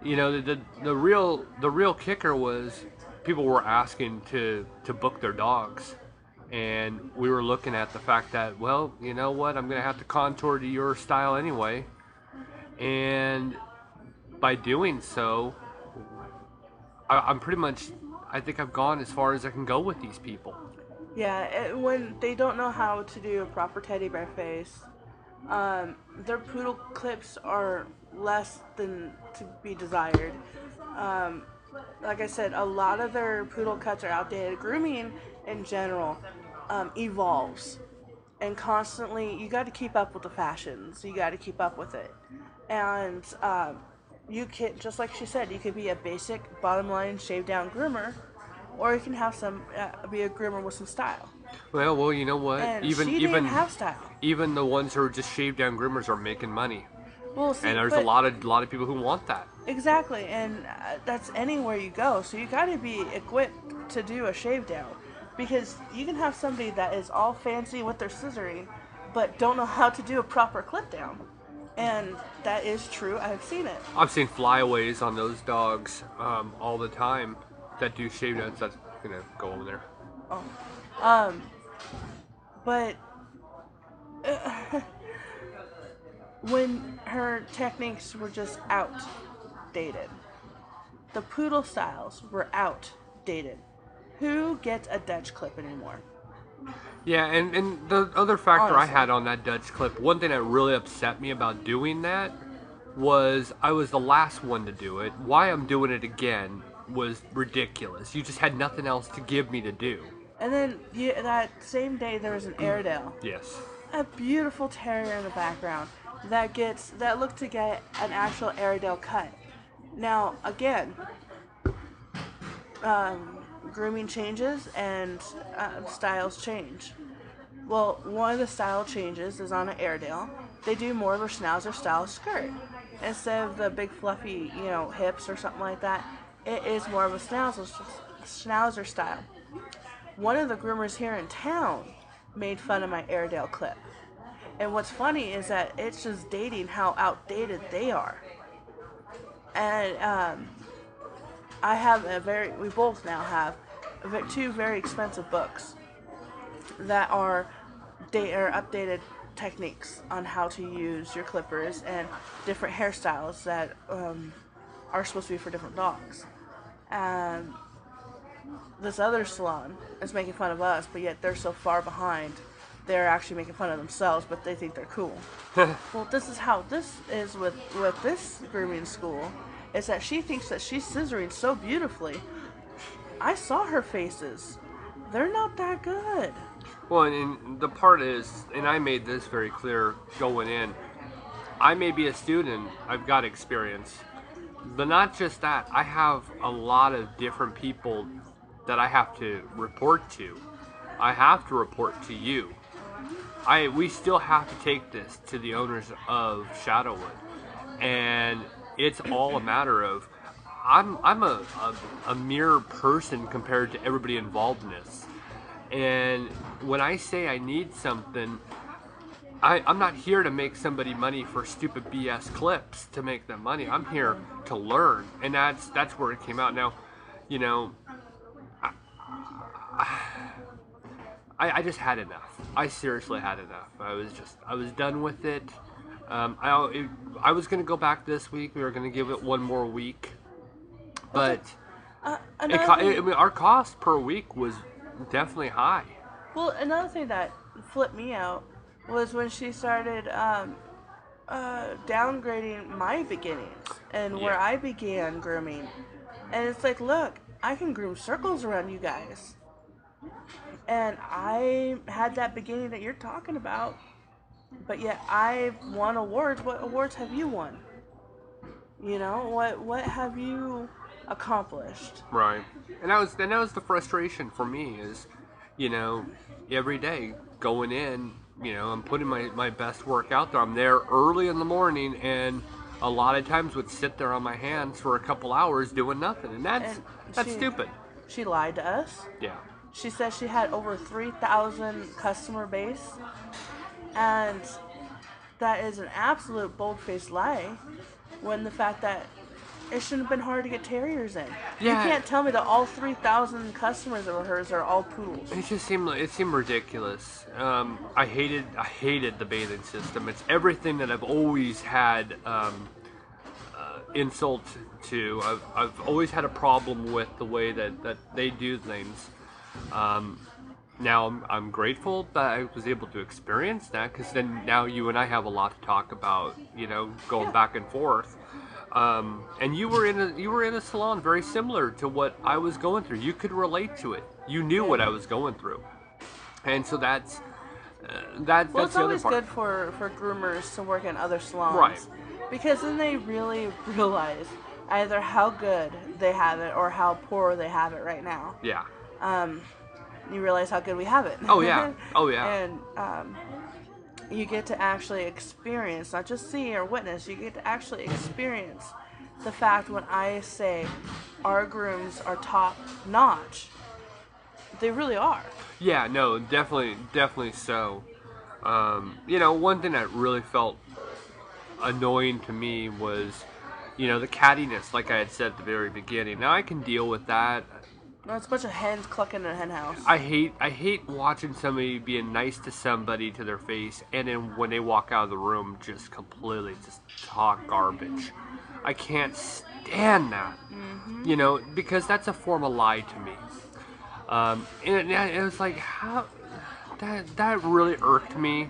the real kicker was people were asking to book their dogs. And we were looking at the fact that, well, you know what, I'm going to have to contour to your style anyway. And by doing so, I'm pretty much, I think I've gone as far as I can go with these people. Yeah, when they don't know how to do a proper teddy bear face, their poodle clips are less than to be desired. Like I said, a lot of their poodle cuts are outdated. Grooming in general evolves, and constantly you got to keep up with the fashions. You got to keep up with it, and you can, just like she said, you could be a basic bottom line shaved down groomer, or you can have some be a groomer with some style. Well, you know what? And she didn't have style. Even the ones who are just shaved down groomers are making money. Well, see, and there's a lot of people who want that. Exactly, and that's anywhere you go. So you got to be equipped to do a shave down, because you can have somebody that is all fancy with their scissoring, but don't know how to do a proper clip down, and that is true. I've seen it. I've seen flyaways on those dogs all the time that do shave downs. That's gonna go over there. Oh, but. When her techniques were just outdated, the poodle styles were outdated. Who gets a Dutch clip anymore? Yeah, and the other factor Honestly. I had on that Dutch clip, one thing that really upset me about doing that was I was the last one to do it. Why I'm doing it again was ridiculous. You just had nothing else to give me to do. And then that same day there was an Airedale. Yes. A beautiful terrier in the background that looked to get an actual Airedale cut. Now again, grooming changes and styles change. Well, one of the style changes is on an Airedale. They do more of a Schnauzer style skirt instead of the big fluffy, hips or something like that. It is more of a Schnauzer style. One of the groomers here in town made fun of my Airedale clip. And what's funny is that it's just dating how outdated they are. And we both now have two very expensive books that are updated techniques on how to use your clippers and different hairstyles that are supposed to be for different dogs. And this other salon is making fun of us, but yet they're so far behind. They're actually making fun of themselves, but they think they're cool. Well, this is how this is with this grooming school, is that she thinks that she's scissoring so beautifully. I saw her faces. They're not that good. Well, and the part is, and I made this very clear going in, I may be a student, I've got experience, but not just that, I have a lot of different people that I have to report to. I have to report to you. We still have to take this to the owners of Shadowwood, and it's all a matter of I'm a mere person compared to everybody involved in this. And when I say I need something, I'm not here to make somebody money for stupid BS clips to make them money. I'm here to learn, and that's where it came out. Now, you know, I just had enough. I seriously had enough. I was done with it. I was gonna go back this week. We were gonna give it one more week, but our cost per week was definitely high. Well, another thing that flipped me out was when she started downgrading my beginnings and where I began grooming. And it's like, look, I can groom circles around you guys. And I had that beginning that you're talking about, but yet I won awards. What awards have you won? You know, what have you accomplished? Right. And that was the frustration for me is, you know, every day going in, you know, I'm putting my best work out there. I'm there early in the morning, and a lot of times would sit there on my hands for a couple hours doing nothing, and that's stupid. She lied to us. Yeah. She said she had over 3,000 customer base, and that is an absolute bold-faced lie, when the fact that it shouldn't have been hard to get terriers in. Yeah. You can't tell me that all 3,000 customers of hers are all poodles. It just seemed ridiculous. I hated the bathing system. It's everything that I've always had insult to. I've always had a problem with the way that they do things. Now I'm grateful that I was able to experience that, because then now you and I have a lot to talk about, you know, going back and forth. And you were in a salon very similar to what I was going through. You could relate to it. You knew what I was going through, and so that's Well, that's it's the other always part. good for groomers to work in other salons. Right. Because then they really realize either how good they have it or how poor they have it right now. Yeah. You realize how good we have it. Oh yeah. Oh yeah. And you get to actually experience, not just see or witness, you get to actually experience the fact when I say our grooms are top notch. They really are. Yeah, no, definitely so. You know, one thing that really felt annoying to me was, you know, the cattiness, like I had said at the very beginning. Now I can deal with that. No, it's a bunch of hens clucking in a hen house. I hate watching somebody being nice to somebody to their face, and then when they walk out of the room, just completely just talk garbage. I can't stand that. Mm-hmm. You know, because that's a form of lie to me. And it was like, how that really irked me.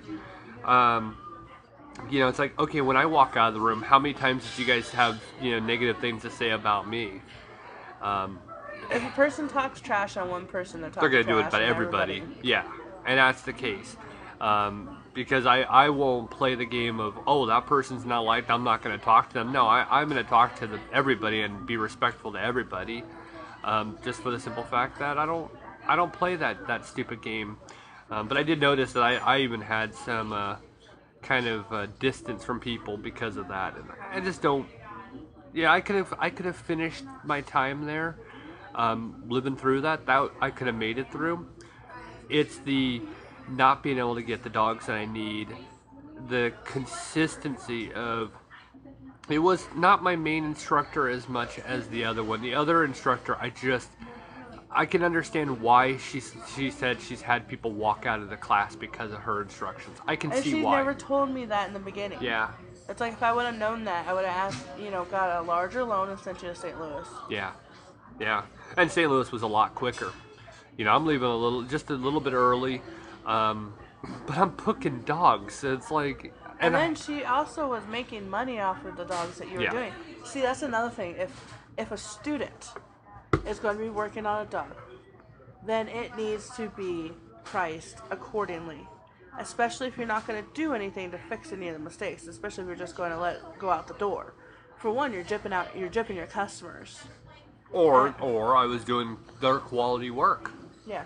You know, it's like, okay, when I walk out of the room, how many times did you guys have, you know, negative things to say about me? If a person talks trash on one person, they're gonna do it trash about on everybody. Yeah, and that's the case. Because I won't play the game of, oh, that person's not liked, I'm not going to talk to them. No, I'm going to talk to everybody and be respectful to everybody. Just for the simple fact that I don't play that stupid game. But I did notice that I even had some kind of distance from people because of that, and I just don't. Yeah, I could have finished my time there, living through that. I could have made it through. It's the not being able to get the dogs that I need, the consistency of. It was not my main instructor as much as the other one. The other instructor, I can understand why she said she's had people walk out of the class because of her instructions. I can And see she why. never told me that in the beginning. Yeah. It's like if I would have known that, I would have asked, got a larger loan and sent you to St. Louis. Yeah. Yeah. And St. Louis was a lot quicker. I'm leaving just a little bit early, but I'm booking dogs. So it's like, and then she also was making money off of the dogs that you were Yeah. doing. See, that's another thing. If a student is going to be working on a dog, then it needs to be priced accordingly. Especially if you're not going to do anything to fix any of the mistakes. Especially if you're just going to let it go out the door. For one, you're gypping your customers. Or I was doing their quality work. Yeah.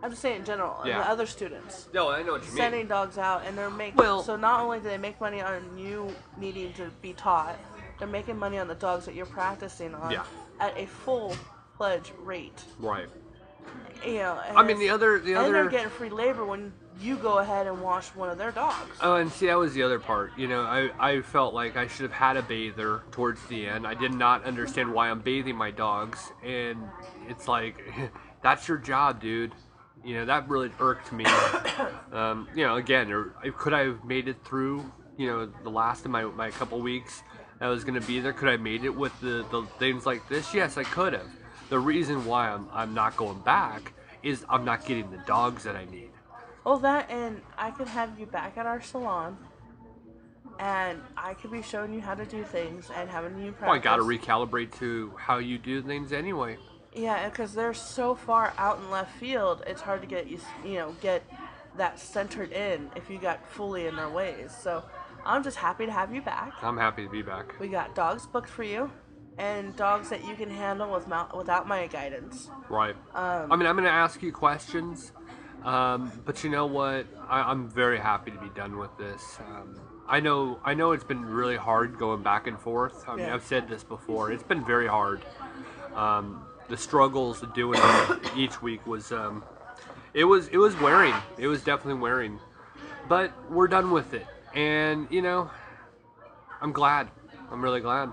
I'm just saying in general, Yeah. the other students. No, I know what you mean. Sending dogs out and they're making, so not only do they make money on you needing to be taught, they're making money on the dogs that you're practicing on at a full-fledged rate. Right. And I mean, the other... And they're getting free labor when you go ahead and wash one of their dogs. Oh, and see, that was the other part. I felt like I should have had a bather towards the end. I did not understand why I'm bathing my dogs. And it's like, that's your job, dude. That really irked me. Again, could I have made it through, the last of my couple weeks that I was going to be there? Could I have made it with the things like this? Yes, I could have. The reason why I'm not going back is I'm not getting the dogs that I need. Oh, that, and I could have you back at our salon, and I could be showing you how to do things and having you practice. Well, I got to recalibrate to how you do things anyway. Yeah, because they're so far out in left field, it's hard to get get that centered in if you got fully in their ways. So I'm just happy to have you back. I'm happy to be back. We got dogs booked for you, and dogs that you can handle without my guidance. Right. I'm going to ask you questions. But you know what? I'm very happy to be done with this. I know it's been really hard going back and forth. I mean, I've said this before. It's been very hard. The struggles of doing it each week was, it was wearing. It was definitely wearing. But we're done with it. And, I'm glad. I'm really glad.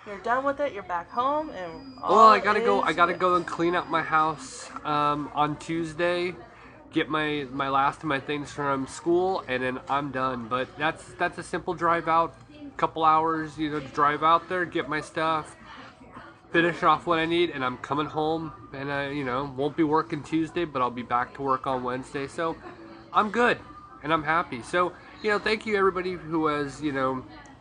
You're done with it. You're back home, and I gotta go and clean up my house on Tuesday. Get my last of my things from school, and then I'm done. But that's a simple drive out, couple hours, to drive out there, get my stuff, finish off what I need, and I'm coming home. And I, won't be working Tuesday, but I'll be back to work on Wednesday. So I'm good, and I'm happy. So thank you everybody who has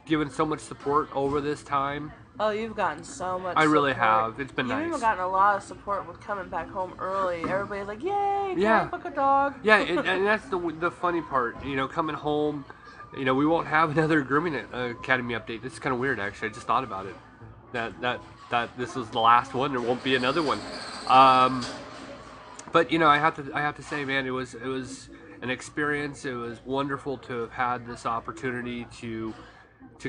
given so much support over this time. Oh, you've gotten so much I really support. have. It's been nice. You've even gotten a lot of support with coming back home early. Everybody's like, yay, can I book a dog? Yeah, and that's the funny part. Coming home, we won't have another Grooming Academy update. This is kind of weird, actually. I just thought about it. That this was the last one. There won't be another one. But I have to say, man, it was an experience. It was wonderful to have had this opportunity to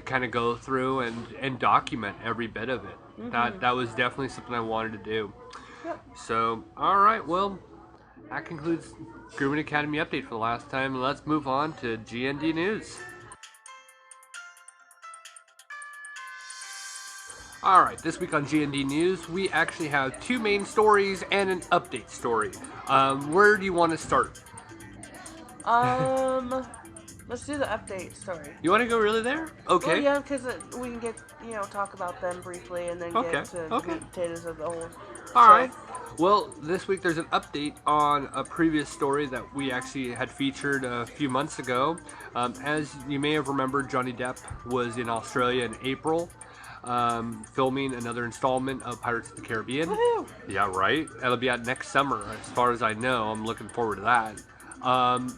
kind of go through and document every bit of it. Mm-hmm. That was definitely something I wanted to do. Yep. So, all right, well, that concludes Grooming Academy update for the last time. Let's move on to GND News. All right, this week on GND News, we actually have two main stories and an update story. Where do you want to start? Let's do the update story. You want to go really there? Okay. Well, yeah, because we can get, talk about them briefly and then get to the meat and potatoes of the whole. All right. Well, this week there's an update on a previous story that we actually had featured a few months ago. As you may have remembered, Johnny Depp was in Australia in April, filming another installment of Pirates of the Caribbean. Woohoo! Yeah, right. That'll be out next summer, as far as I know. I'm looking forward to that.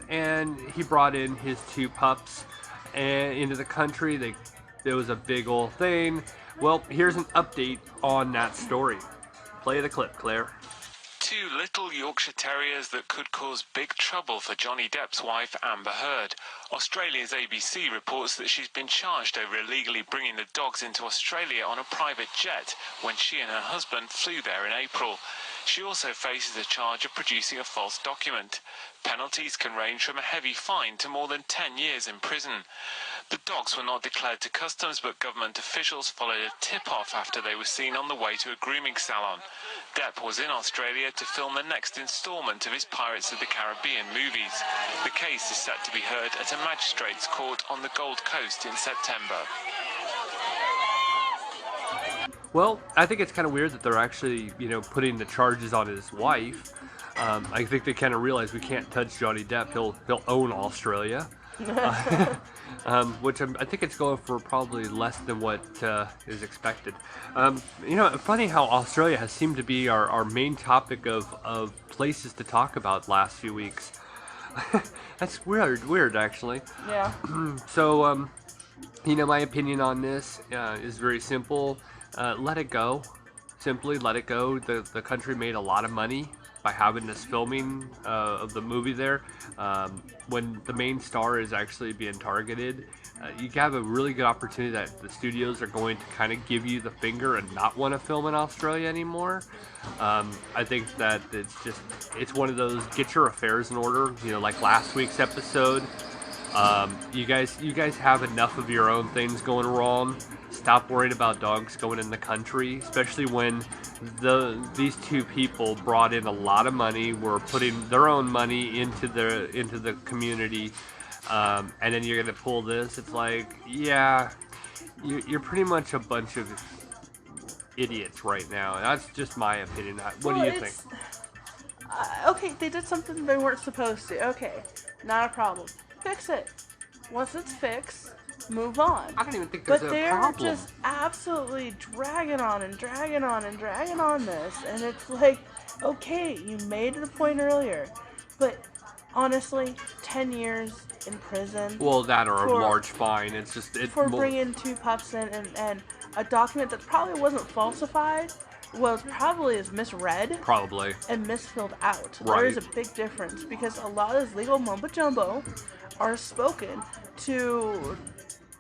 And he brought in his two pups into the country. There was a big old thing. Well, here's an update on that story. Play the clip, Claire. Two little Yorkshire Terriers that could cause big trouble for Johnny Depp's wife, Amber Heard. Australia's ABC reports that she's been charged over illegally bringing the dogs into Australia on a private jet when she and her husband flew there in April. She also faces a charge of producing a false document. Penalties can range from a heavy fine to more than 10 years in prison. The dogs were not declared to customs, but government officials followed a tip-off after they were seen on the way to a grooming salon. Depp was in Australia to film the next instalment of his Pirates of the Caribbean movies. The case is set to be heard at a magistrate's court on the Gold Coast in September. Well, I think it's kind of weird that they're actually, putting the charges on his wife. I think they kind of realize we can't touch Johnny Depp. He'll own Australia. Which I think it's going for probably less than what is expected. Funny how Australia has seemed to be our main topic of places to talk about last few weeks. That's weird actually. Yeah. So, my opinion on this is very simple. Let it go. Simply let it go. The country made a lot of money by having this filming of the movie there. When the main star is actually being targeted, you have a really good opportunity that the studios are going to kind of give you the finger and not want to film in Australia anymore. I think that it's one of those get your affairs in order, like last week's episode. You guys have enough of your own things going wrong. Stop worrying about dogs going in the country, especially when these two people brought in a lot of money, were putting their own money into the community, and then you're gonna pull this. It's like, yeah, you're pretty much a bunch of idiots right now. That's just my opinion. What do you think? Okay, they did something they weren't supposed to. Okay, not a problem. Fix it. Once it's fixed, move on. I don't even think there's a problem. But they're just absolutely dragging on this, and it's like, okay, you made the point earlier, but honestly, 10 years in prison. Well, that or a large fine. It's bringing two pups in and a document that probably wasn't falsified. Well, it probably is misread. Probably. And misfilled out. Right. There is a big difference because a lot of this legal mumbo jumbo are spoken to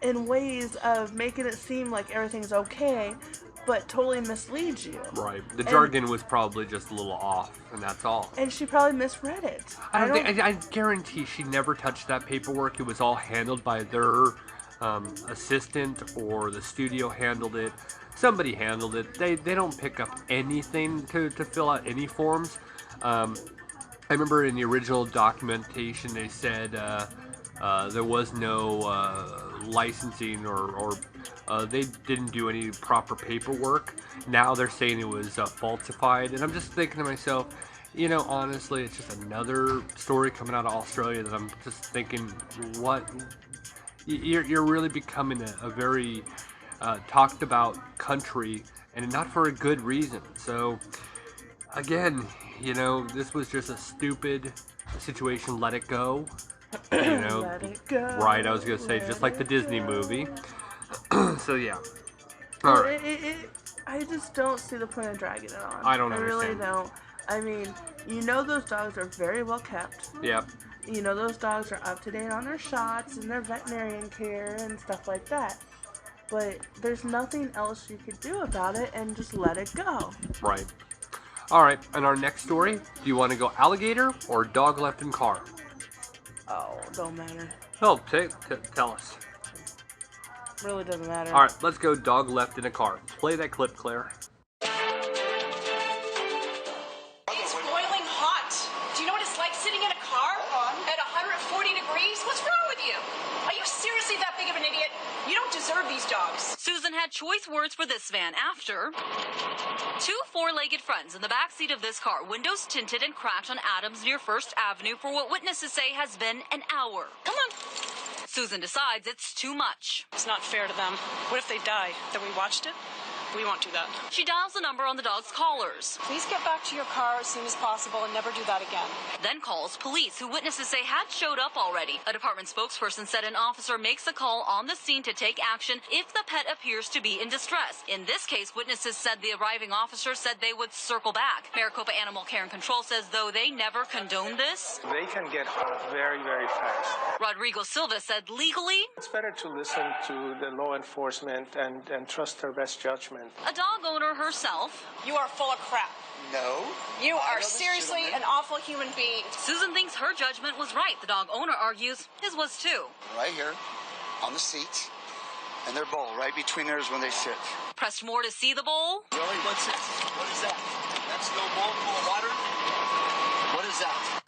in ways of making it seem like everything's okay, but totally misleads you. Right. The jargon was probably just a little off, and that's all. And she probably misread it. I guarantee she never touched that paperwork. It was all handled by their assistant, or the studio handled it. Somebody handled it. They don't pick up anything to fill out any forms. I remember in the original documentation they said there was no licensing or they didn't do any proper paperwork. Now they're saying it was falsified, and I'm just thinking to myself, honestly, it's just another story coming out of Australia that I'm just thinking, what? You're really becoming a very talked about country, and not for a good reason. So again, this was just a stupid situation. Let it go. Let it go. Right, I was gonna say, just like the Disney movie. So yeah. All right. I just don't see the point of dragging it on. I don't understand. I really don't. I mean, those dogs are very well kept. Yep. Those dogs are up to date on their shots and their veterinarian care and stuff like that. But there's nothing else you could do about it, and just let it go. Right. All right, and our next story, do you want to go alligator or dog left in car? Oh, don't matter. Oh, tell us. Really doesn't matter. All right, let's go dog left in a car. Play that clip, Claire. It's boiling hot. Do you know what it's like sitting in a car at 140 degrees? What's wrong with you? Are you seriously that big of an idiot? You don't deserve these dogs. Susan had choice words for this van after two four-legged friends in the backseat of this car, windows tinted and cracked on Adams near First Avenue for what witnesses say has been an hour. Come on. Susan decides it's too much. It's not fair to them. What if they die? That we watched it? We won't do that. She dials the number on the dog's collars. Please get back to your car as soon as possible and never do that again. Then calls police, who witnesses say had showed up already. A department spokesperson said an officer makes a call on the scene to take action if the pet appears to be in distress. In this case, witnesses said the arriving officer said they would circle back. Maricopa Animal Care and Control says though they never condone this, they can get hurt very, very fast. Rodrigo Silva said legally, it's better to listen to the law enforcement and trust their best judgment. A dog owner herself. You are full of crap. No. You are seriously an awful human being. Susan thinks her judgment was right. The dog owner argues his was too. Right here, on the seat, and their bowl right between theirs when they sit. Pressed more to see the bowl. Really? What's this? What is that? That's no bowl full of water? What is that?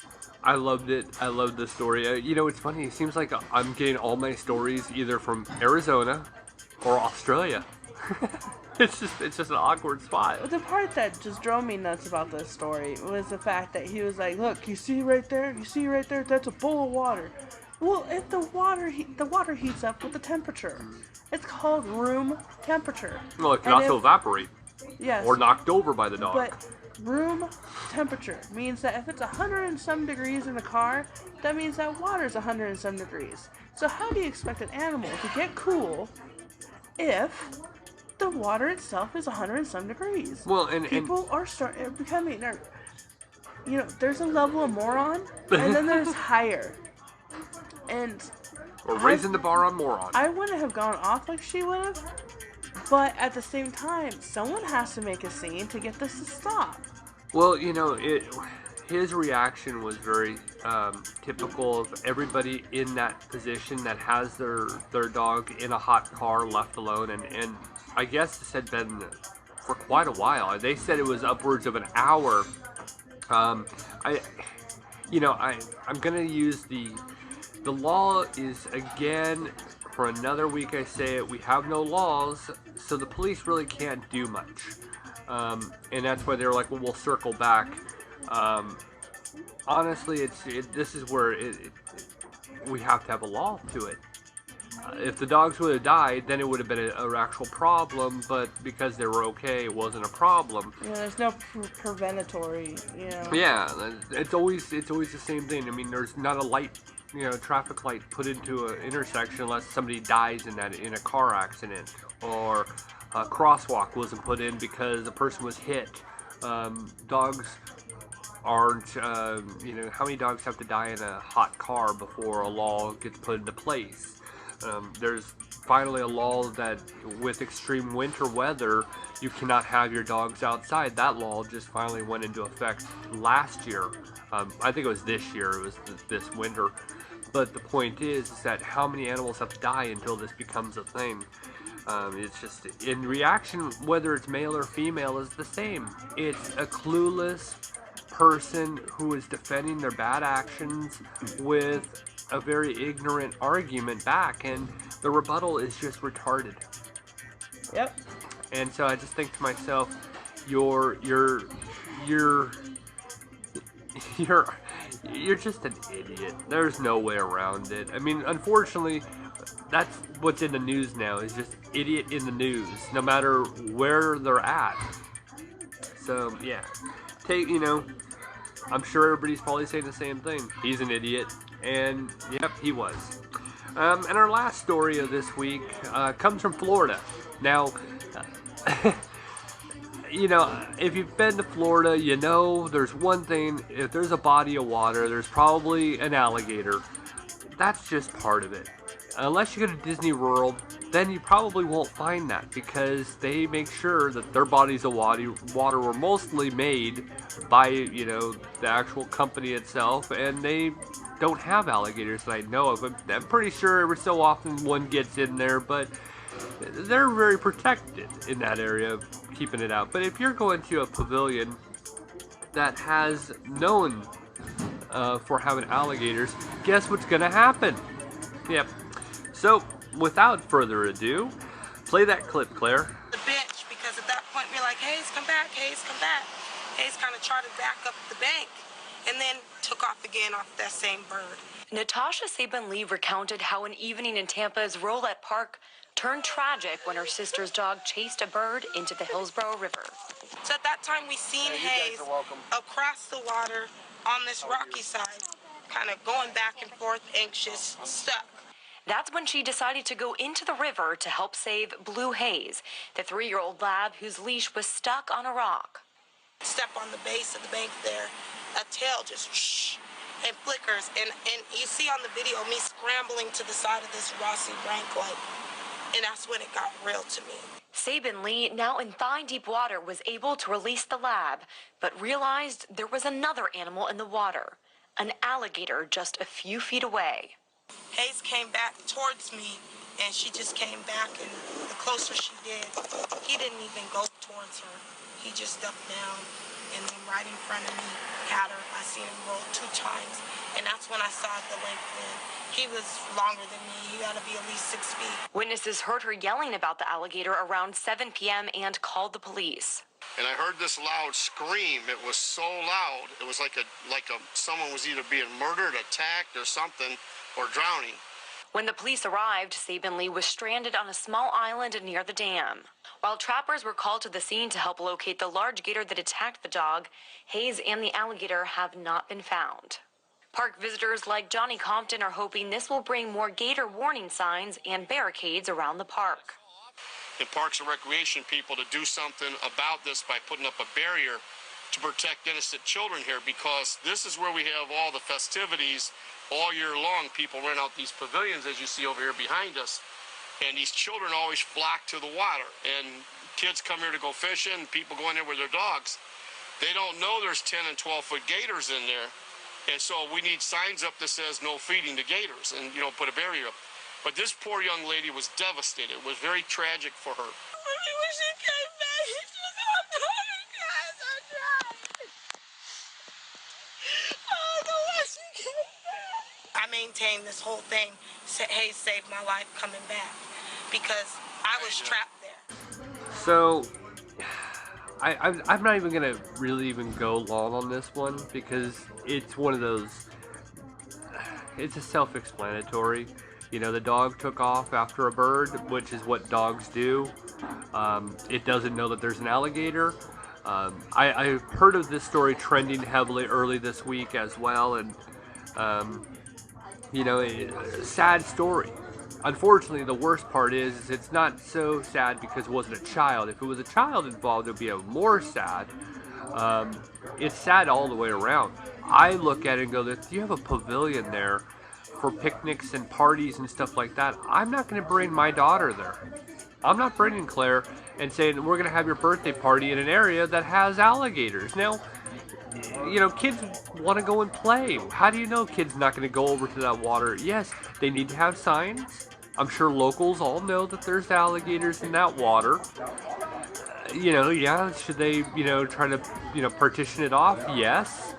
I loved it. I loved the story. You know, it's funny. It seems like I'm getting all my stories either from Arizona or Australia. It's just an awkward spot. The part that just drove me nuts about this story was the fact that he was like, "Look, you see right there? You see right there? That's a bowl of water." Well, if the water heats up with the temperature, it's called room temperature. Well, it can also evaporate. Yes. Or knocked over by the dog. But room temperature means that if it's 100 and some degrees in the car, that means that water's 100 and some degrees. So how do you expect an animal to get cool if the water itself is 100 and some degrees? Well, and people are becoming, you know, there's a level of moron, and then there's higher. And we're raising the bar on moron. I wouldn't have gone off like she would have, but at the same time, someone has to make a scene to get this to stop. Well, you know, his reaction was very typical of everybody in that position that has their dog in a hot car left alone, and I guess this had been for quite a while. They said it was upwards of an hour. I'm gonna use the law is, again, for another week I say it, we have no laws, so the police really can't do much. And that's why they were like, well, we'll circle back. Honestly, this is where we have to have a law to it. If the dogs would have died, then it would have been an actual problem, but because they were okay, it wasn't a problem. Yeah, there's no preventatory, you know. Yeah, it's always the same thing. I mean, there's not a light, traffic light put into an intersection unless somebody dies in a car accident, or a crosswalk wasn't put in because a person was hit. Dogs aren't, how many dogs have to die in a hot car before a law gets put into place? There's finally a law that with extreme winter weather, you cannot have your dogs outside. That law just finally went into effect last year. I think it was this year, it was this winter. But the point is that how many animals have to die until this becomes a thing? It's just, in reaction, whether it's male or female, is the same. It's a clueless person who is defending their bad actions with a very ignorant argument back, and the rebuttal is just retarded. Yep. And so I just think to myself, you're just an idiot. There's no way around it. I mean, unfortunately, that's what's in the news now, is just idiot in the news, no matter where they're at. So, yeah. I'm sure everybody's probably saying the same thing. He's an idiot. And, yep, he was. And our last story of this week comes from Florida. Now, if you've been to Florida, there's one thing. If there's a body of water, there's probably an alligator. That's just part of it. Unless you go to Disney World, then you probably won't find that, because they make sure that their bodies of water were mostly made by, the actual company itself, and they don't have alligators that I know of. I'm pretty sure every so often one gets in there, but they're very protected in that area, keeping it out. But if you're going to a pavilion that has known for having alligators, guess what's going to happen? Yep. So, without further ado, play that clip, Claire. The bench, because at that point we're like, Hayes, come back, Hayes, come back. Hayes kind of trotted back up the bank and then took off again off that same bird. Natasha Saban-Lee recounted how an evening in Tampa's Rolette Park turned tragic when her sister's dog chased a bird into the Hillsborough River. So at that time we seen Hayes across the water on this rocky side, kind of going back and forth, anxious, stuck. That's when she decided to go into the river to help save Blue Hayes, the 3-year-old lab whose leash was stuck on a rock. Step on the base of the bank there, a tail just shh and flickers, and you see on the video me scrambling to the side of this Rossi bank like And that's when it got real to me. Sabin Lee, now in thigh-deep water, was able to release the lab, but realized there was another animal in the water, an alligator just a few feet away. Hayes came back towards me, and she just came back, and the closer she did, he didn't even go towards her. He just stepped down, and then right in front of me, had her. I seen him roll 2 times, and that's when I saw the length then. He was longer than me. He got to be at least 6 feet. Witnesses heard her yelling about the alligator around 7 p.m. and called the police. And I heard this loud scream. It was so loud. It was like someone was either being murdered, attacked, or something, or drowning. When the police arrived, Sabin Lee was stranded on a small island near the dam. While trappers were called to the scene to help locate the large gator that attacked the dog, Hayes and the alligator have not been found. Park visitors like Johnny Compton are hoping this will bring more gator warning signs and barricades around the park. And Parks and Recreation people to do something about this by putting up a barrier to protect innocent children here, because this is where we have all the festivities all year long. People rent out these pavilions, as you see over here behind us, and these children always flock to the water, and kids come here to go fishing, people go in there with their dogs. They don't know there's 10 and 12-foot gators in there, and so we need signs up that says no feeding to gators, and put a barrier up. But this poor young lady was devastated. It was very tragic for her. When she came back, he just hopped on her, guys. I tried. Oh, the way she came back. I maintained this whole thing. Hayes saved my life coming back because I was trapped there. So, I'm not even going to really even go long on this one, because it's one of those, it's a self-explanatory. The dog took off after a bird, which is what dogs do. It doesn't know that there's an alligator. I heard of this story trending heavily early this week as well, and a sad story. Unfortunately, the worst part is it's not so sad because it wasn't a child. If it was a child involved, it would be more sad. It's sad all the way around. I look at it and go, "Do you have a pavilion there for picnics and parties and stuff like that? I'm not going to bring my daughter there. I'm not bringing Claire and saying we're going to have your birthday party in an area that has alligators." Now, kids want to go and play. How do you know kids not going to go over to that water? Yes, they need to have signs. I'm sure locals all know that there's alligators in that water. Should they, try to, partition it off? Yes.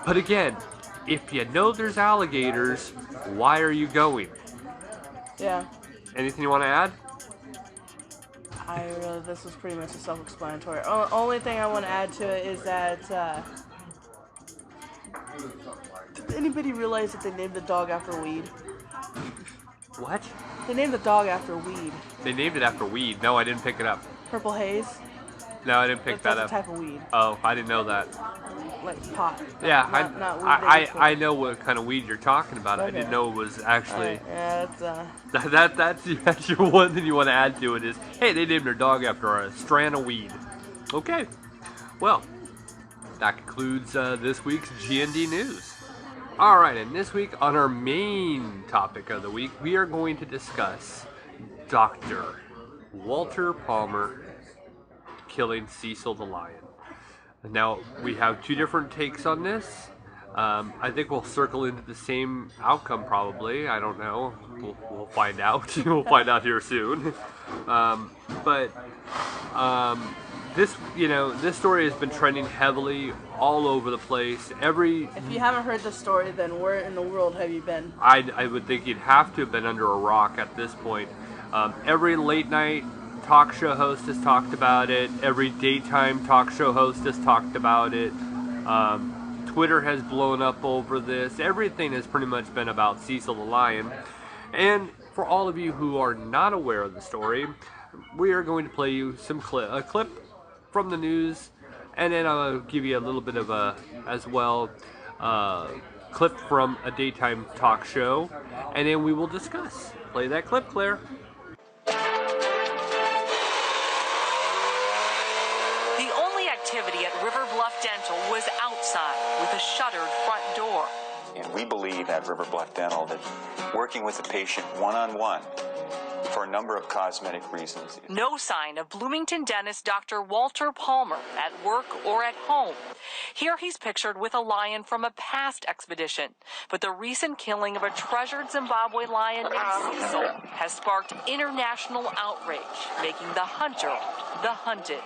But again, if you know there's alligators, why are you going? Yeah. Anything you want to add? This was pretty much a self-explanatory. Only thing I want to add to it is that, did anybody realize that they named the dog after weed? What? They named the dog after weed. They named it after weed. No, I didn't pick it up. Purple haze? No, I didn't pick that up. That's a type of weed. Oh, I didn't know that. Like pot. Yeah, not weed I know what kind of weed you're talking about. Okay. I didn't know it was actually. Right. Yeah, that's your one thing you want to add to it is, hey, they named their dog after a strand of weed. Okay, well, that concludes this week's G&D News. All right, and this week on our main topic of the week, we are going to discuss Dr. Walter Palmer killing Cicil the Lion. Now, we have 2 different takes on this. I think we'll circle into the same outcome probably. I don't know. We'll find out. We'll find out here soon. This story has been trending heavily all over the place. If you haven't heard the story, then where in the world have you been? I would think you'd have to have been under a rock at this point. Every late night talk show host has talked about it. Every daytime talk show host has talked about it. Twitter has blown up over this. Everything has pretty much been about Cicil the Lion. And for all of you who are not aware of the story, we are going to play you a clip from the news, and then I'll give you a little bit of a, as well, clip from a daytime talk show, and then we will discuss. Play that clip, Claire. The only activity at River Bluff Dental was outside with a shuttered front door. And we believe at River Bluff Dental that working with the patient one-on-one for a number of cosmetic reasons. No sign of Bloomington dentist Dr. Walter Palmer at work or at home. Here he's pictured with a lion from a past expedition, but the recent killing of a treasured Zimbabwe lion named Cecil has sparked international outrage, making the hunter the hunted.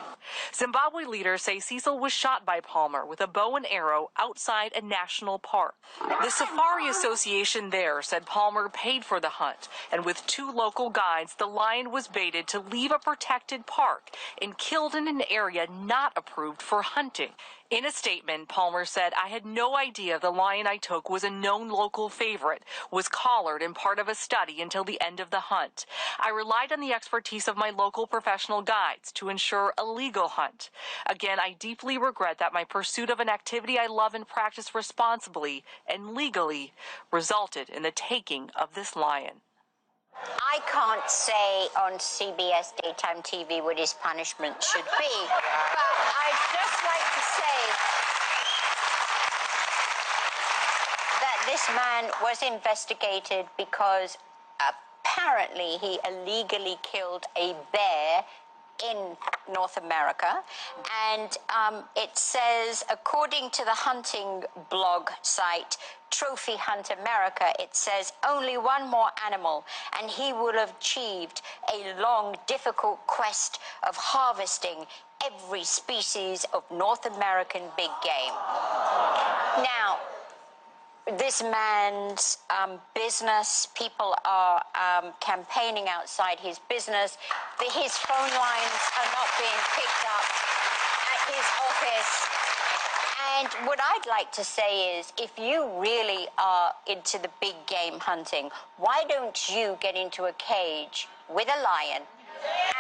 Zimbabwe leaders say Cecil was shot by Palmer with a bow and arrow outside a national park. The Safari Association there said Palmer paid for the hunt, and with 2 local guides, the lion was baited to leave a protected park and killed in an area not approved for hunting. In a statement, Palmer said, "I had no idea the lion I took was a known local favorite, was collared and part of a study until the end of the hunt. I relied on the expertise of my local professional guides to ensure a legal hunt. Again, I deeply regret that my pursuit of an activity I love and practice responsibly and legally resulted in the taking of this lion." I can't say on CBS daytime TV what his punishment should be, but I'd just like to say that this man was investigated because apparently he illegally killed a bear in North America, and it says, according to the hunting blog site Trophy Hunt America, it says only one more animal and he would have achieved a long, difficult quest of harvesting every species of North American big game. Now, this man's business, people are campaigning outside his business. His phone lines are not being picked up at his office. And what I'd like to say is, if you really are into the big game hunting, why don't you get into a cage with a lion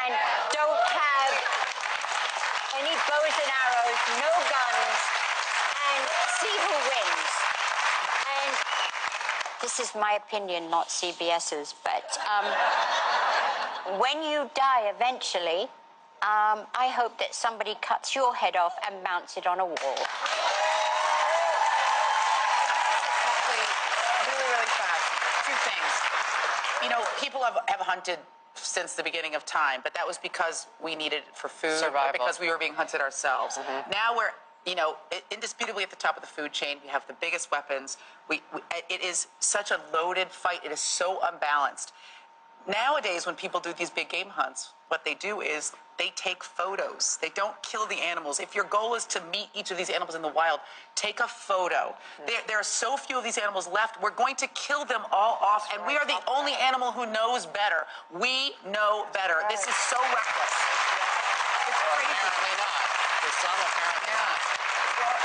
and don't have any bows and arrows, no guns, and see who wins? And this is my opinion, not CBS's, but when you die eventually, I hope that somebody cuts your head off and mounts it on a wall. Really fast. 2 things. You know, people have hunted since the beginning of time, but that was because we needed it for food, Survival. or because we were being hunted ourselves. Now we're, indisputably at the top of the food chain. We have the biggest weapons. It is such a loaded fight. It is so unbalanced. Nowadays, when people do these big game hunts, what they do is they take photos. They don't kill the animals. If your goal is to meet each of these animals in the wild, take a photo. There are so few of these animals left. We're going to kill them all off, and we are the only animal who knows better. We know better. This is so reckless. It's crazy. Apparently not. For some, apparently not. Well,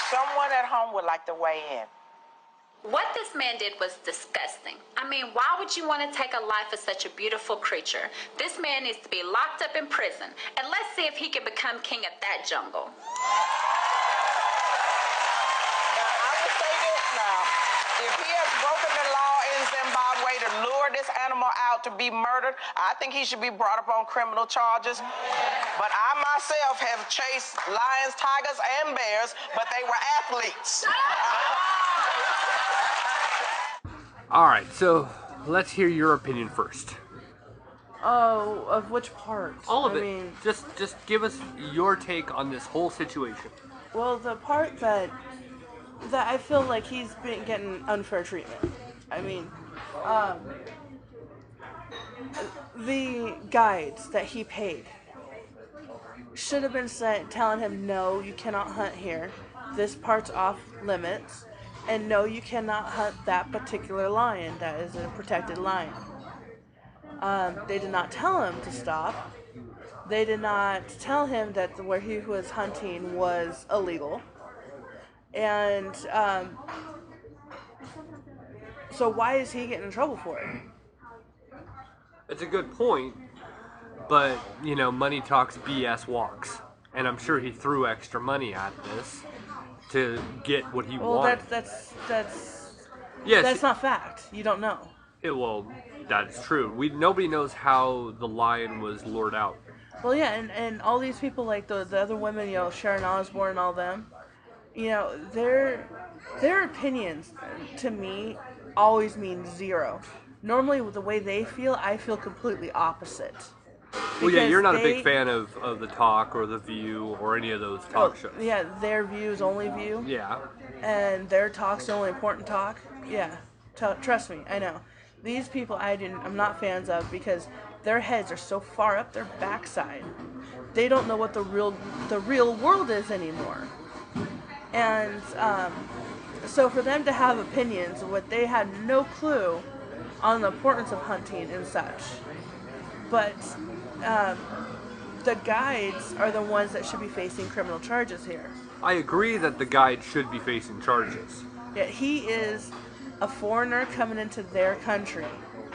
someone at home would like to weigh in. What this man did was disgusting. I mean, why would you want to take a life of such a beautiful creature? This man needs to be locked up in prison, and let's see if he can become king of that jungle. Now, I would say this now. If he has broken the law in Zimbabwe to lure this animal out to be murdered, I think he should be brought up on criminal charges. But I myself have chased lions, tigers, and bears, but they were athletes. All right, so let's hear your opinion first. Oh, of which part? All of I it. mean, Just give us your take on this whole situation. well, the part that I feel like he's been getting unfair treatment. I mean, the guides that he paid should have been telling him, no, you cannot hunt here. This part's off limits. And no, you cannot hunt that particular lion. That is a protected lion. They did not tell him to stop. They did not tell him that where he was hunting was illegal. And so why is he getting in trouble for it? It's a good point, but, money talks, BS walks. And I'm sure he threw extra money at this to get what he wanted. That's Yes. That's not fact. You don't know. That's true. Nobody knows how the lion was lured out. Well, yeah, and all these people, like the other women, Sharon Osbourne and all them, their opinions to me always mean zero. normally with the way they feel, I feel completely opposite. Well, yeah, Because you're not a big fan of the Talk or the View or any of those talk shows. Yeah, their view is only view. Yeah. And their talk's the only important talk. Yeah, trust me, I know. These people I'm not fans of because their heads are so far up their backside. They don't know what the real world is anymore. And so for them to have opinions, what they had no clue on the importance of hunting and such. But the guides are the ones that should be facing criminal charges here. I agree that the guide should be facing charges. Yeah, he is a foreigner coming into their country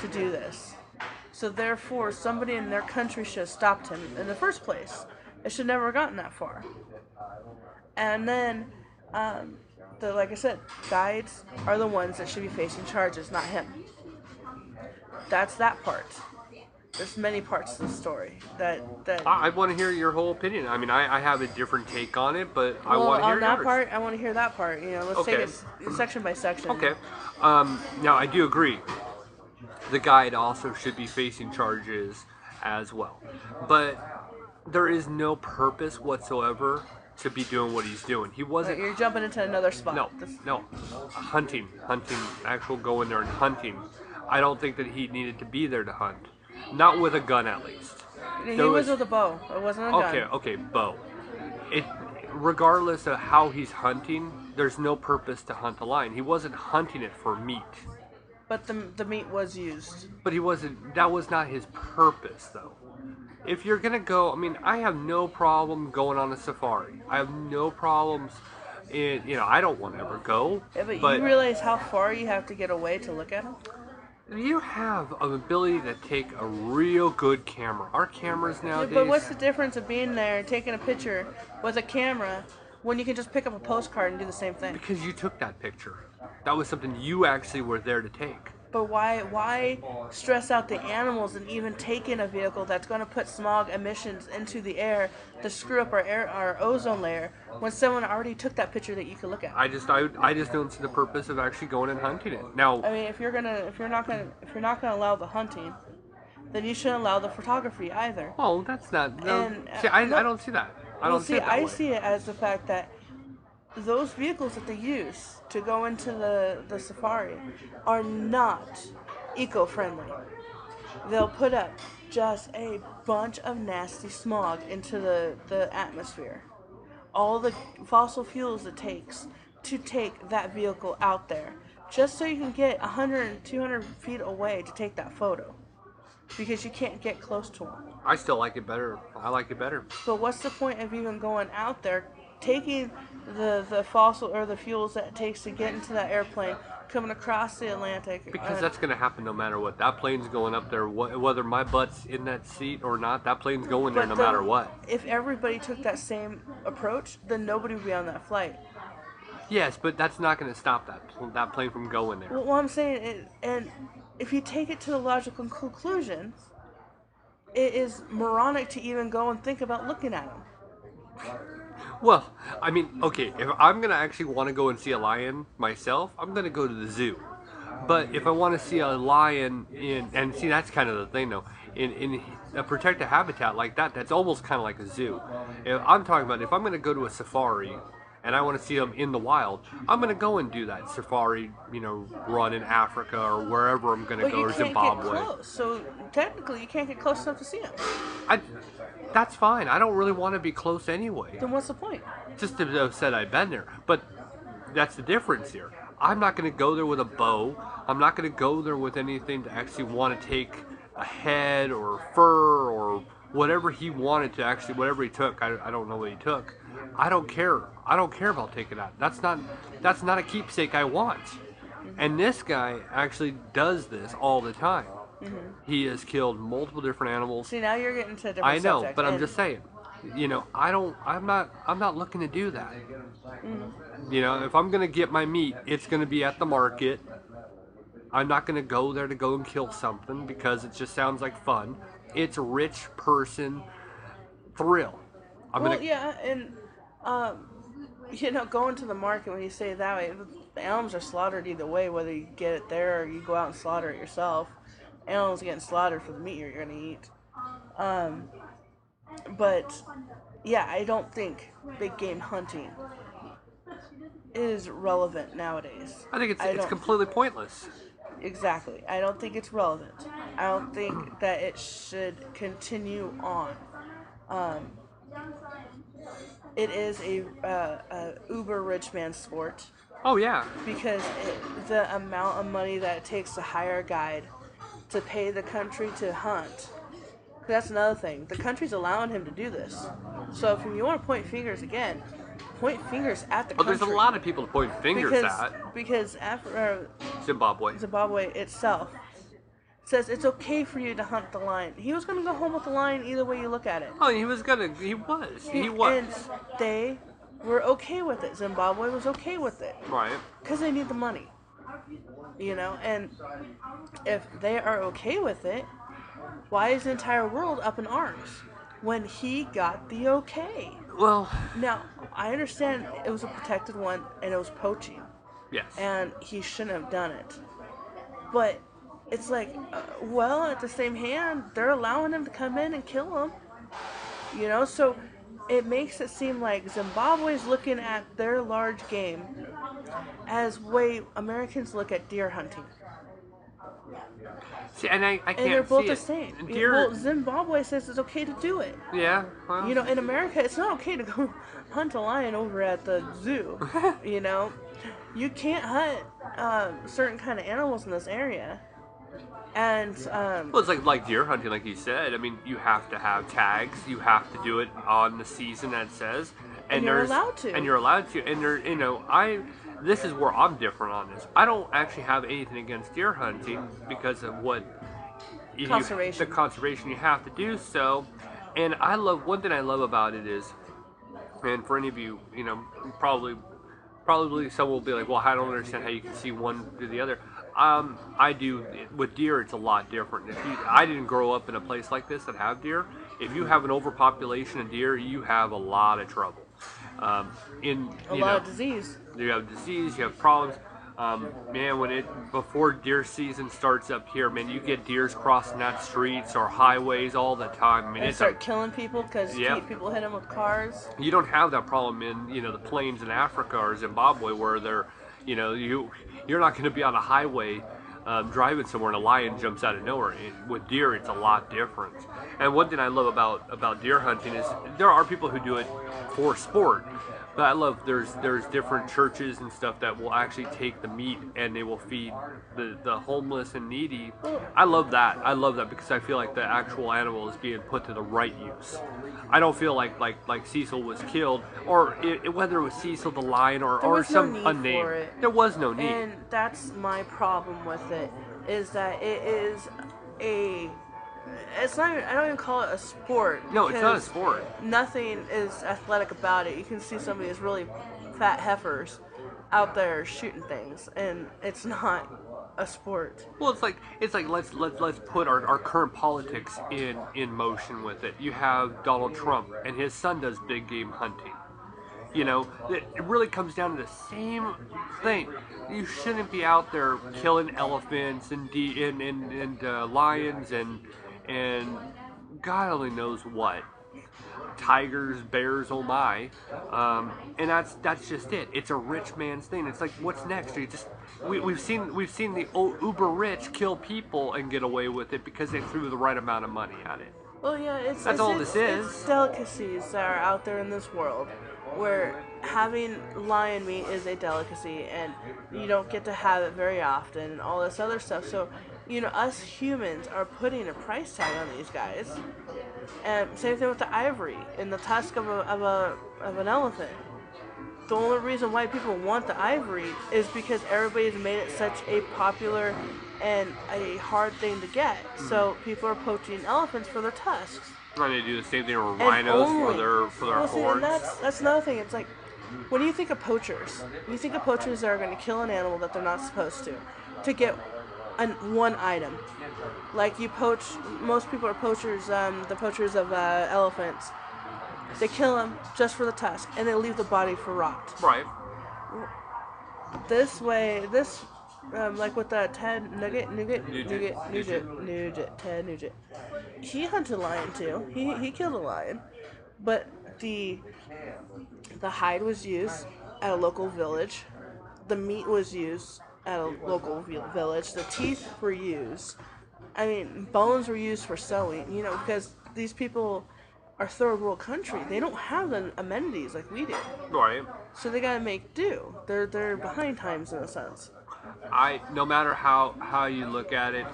to do this. So therefore, somebody in their country should have stopped him in the first place. It should never have gotten that far. And then, like I said, guides are the ones that should be facing charges, not him. That's that part. There's many parts to the story that I want to hear your whole opinion. I mean, I have a different take on it, but I want to hear on that yours. part, I want to hear that part. Let's take it section by section. Okay. Now, I do agree. The guide also should be facing charges as well. But there is no purpose whatsoever to be doing what he's doing. He wasn't... You're jumping into another spot. No. Hunting, actual going there and hunting. I don't think that he needed to be there to hunt. Not with a gun, at least. He was with a bow. It wasn't a gun. Okay, bow. Regardless of how he's hunting, there's no purpose to hunt a lion. He wasn't hunting it for meat. But the meat was used. But he wasn't. That was not his purpose, though. If you're gonna go, I mean, I have no problem going on a safari. I have no problems. I don't want to ever go. Yeah, but you realize how far you have to get away to look at them? You have an ability to take a real good camera. Our cameras nowadays... But what's the difference of being there and taking a picture with a camera when you can just pick up a postcard and do the same thing? Because you took that picture. That was something you actually were there to take. But why stress out the animals and even take in a vehicle that's going to put smog emissions into the air to screw up our ozone layer when someone already took that picture that you could look at? I just don't see the purpose of actually going and hunting it. Now, I mean, if you're not gonna allow the hunting, then you shouldn't allow the photography either. Oh, that's not. No. I don't see that. I see it as the fact that those vehicles that they use to go into the safari are not eco-friendly. They'll put up just a bunch of nasty smog into the atmosphere. All the fossil fuels it takes to take that vehicle out there, just so you can get 100, 200 feet away to take that photo. Because you can't get close to them. I still like it better. I like it better. But what's the point of even going out there, taking the fossil or the fuels that it takes to get into that airplane, coming across the Atlantic? Because that's going to happen no matter what. That plane's going up there, whether my butt's in that seat or not. That plane's going there no matter what. If everybody took that same approach, then nobody would be on that flight. Yes, but that's not going to stop that plane from going there. Well, I'm saying, and if you take it to the logical conclusion, it is moronic to even go and think about looking at them. Well, I mean, okay, if I'm going to actually want to go and see a lion myself, I'm going to go to the zoo. But if I want to see a lion and see, that's kind of the thing though, in a protected habitat like that, that's almost kind of like a zoo. I'm talking about if I'm going to go to a safari and I want to see them in the wild, I'm going to go and do that safari, run in Africa or wherever I'm going to go, or Zimbabwe. Get close. So technically, you can't get close enough to see them. That's fine. I don't really want to be close anyway. Then what's the point? Just to have said I've been there. But that's the difference here. I'm not going to go there with a bow. I'm not going to go there with anything to actually want to take a head or fur or whatever he wanted to actually, whatever he took. I don't know what he took. I don't care. I don't care about taking that. That's not a keepsake I want. And this guy actually does this all the time. Mm-hmm. He has killed multiple different animals. See, now you're getting to a different I know, subject. but I'm just saying. I'm not looking to do that. Mm-hmm. If I'm gonna get my meat, it's gonna be at the market. I'm not gonna go there to go and kill something because it just sounds like fun. It's a rich person thrill. Yeah, and going to the market when you say it that way, the animals are slaughtered either way, whether you get it there or you go out and slaughter it yourself. Animals getting slaughtered for the meat you're going to eat. But, yeah, I don't think big game hunting is relevant nowadays. I think it's completely pointless. Exactly. I don't think it's relevant. I don't think that it should continue on. It is a uber rich man sport. Oh, yeah. Because the amount of money that it takes to hire a guide to pay the country to hunt. That's another thing. The country's allowing him to do this. So if you want to point fingers again, point fingers at the country. There's a lot of people to point fingers at. Because Zimbabwe itself says it's okay for you to hunt the lion. He was going to go home with the lion either way you look at it. Oh, he was. And they were okay with it. Zimbabwe was okay with it. Right. Because they need the money. And if they are okay with it, why is the entire world up in arms when he got the okay? Well, now, I understand it was a protected one and it was poaching. Yes. And he shouldn't have done it. But it's like, at the same hand, they're allowing him to come in and kill him. So it makes it seem like Zimbabwe's looking at their large game as way Americans look at deer hunting. See, and I can't see and they're both the same. Deer... Well, Zimbabwe says it's okay to do it. Yeah. Well. In America, it's not okay to go hunt a lion over at the zoo. You can't hunt certain kind of animals in this area. And well, it's like deer hunting, like you said. I mean, you have to have tags. You have to do it on the season that it says, and you're allowed to. And you're allowed to. And there, this is where I'm different on this. I don't actually have anything against deer hunting because of what conservation. The conservation, you have to do so. And one thing I love about it is, and for any of you, probably some will be like, well, I don't understand how you can see one to the other. I do. With deer, it's a lot different. I didn't grow up in a place like this that have deer. If you have an overpopulation of deer, you have a lot of trouble. A lot of disease. You have disease. You have problems. Before deer season starts up here, man, you get deers crossing that streets or highways all the time. I mean, they start killing people because people hit them with cars. You don't have that problem in the plains in Africa or Zimbabwe where they're you're not going to be on a highway driving somewhere and a lion jumps out of nowhere. With deer, it's a lot different. And one thing I love about deer hunting is there are people who do it for sport. But I love there's different churches and stuff that will actually take the meat and they will feed the homeless and needy. I love that. Because I feel like the actual animal is being put to the right use. I don't feel like Cecil was killed, or whether it was Cicil the Lion or some unnamed. There was no need. And that's my problem with it, is that it is it's not even, I don't even call it a sport. No, it's not a sport. Nothing is athletic about it. You can see some of these really fat heifers out there shooting things, and it's not a sport. Well, it's like let's put our current politics in motion with it. You have Donald Trump, and his son does big game hunting. It really comes down to the same thing. You shouldn't be out there killing elephants and lions and God only knows what, tigers, bears, oh my, and that's just it. It's a rich man's thing. It's like, what's next? We've seen the uber rich kill people and get away with it because they threw the right amount of money at it. Well, yeah, that's all this is. It's delicacies that are out there in this world where having lion meat is a delicacy and you don't get to have it very often and all this other stuff. So, us humans are putting a price tag on these guys. And same thing with the ivory and the tusk of an elephant. The only reason why people want the ivory is because everybody's made it such a popular and a hard thing to get. So people are poaching elephants for their tusks. And they do the same thing with rhinos for their horns. And that's another thing. It's like, when you think of poachers, that are going to kill an animal that they're not supposed to get one item. Like most people are poachers, the poachers of elephants. They kill them just for the tusk, and they leave the body for rot. Right. this way, like with Ted Ted Nugent, he hunted lion too. He killed a lion, but the hide was used at a local village. The meat was used at a local village. The teeth were used. I mean, bones were used for sewing. You know, because these people are third world country. They don't have the amenities like we do. Right. So they gotta make do. They're behind times in a sense. No matter how you look at it,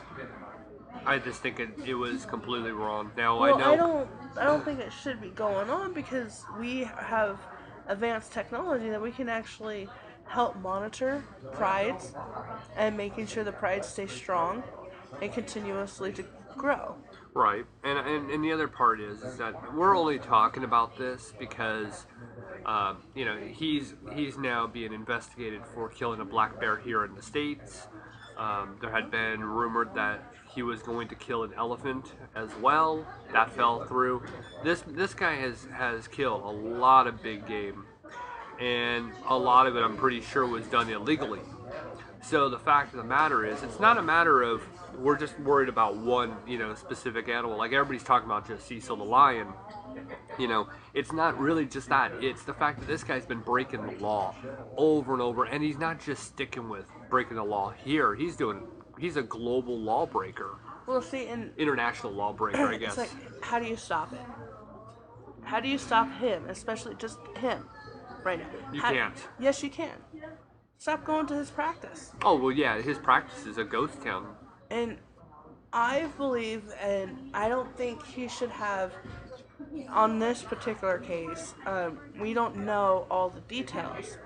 I just think it was completely wrong. Now Well, I know. I don't think it should be going on because we have advanced technology that we can actually help monitor prides and making sure the prides stay strong and continuously to grow. Right, and the other part is that we're only talking about this because, he's now being investigated for killing a black bear here in the States. There had been rumored that he was going to kill an elephant as well. That fell through. This guy has killed a lot of big game, and a lot of it I'm pretty sure was done illegally. So the fact of the matter is, it's not a matter of we're just worried about one, specific animal. Like everybody's talking about just Cicil the Lion. It's not really just that. It's the fact that this guy's been breaking the law over and over, and he's not just sticking with breaking the law here. He's a global lawbreaker. Well, see, and international lawbreaker, I guess. It's like, how do you stop it? How do you stop him, especially just him, right now? You can't. Yes, you can. Stop going to his practice. Oh, well, yeah, his practice is a ghost town. And I believe, and I don't think he should have, on this particular case, we don't know all the details.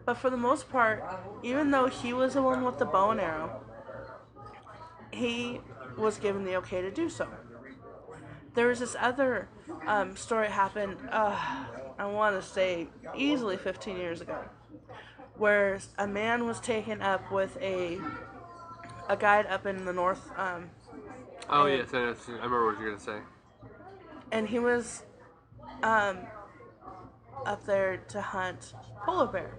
But for the most part, even though he was the one with the bow and arrow, he was given the okay to do so. There was this other story happened, I want to say easily 15 years ago, where a man was taken up with a guide up in the north. Yes, I remember what you're going to say. And he was up there to hunt polar bear.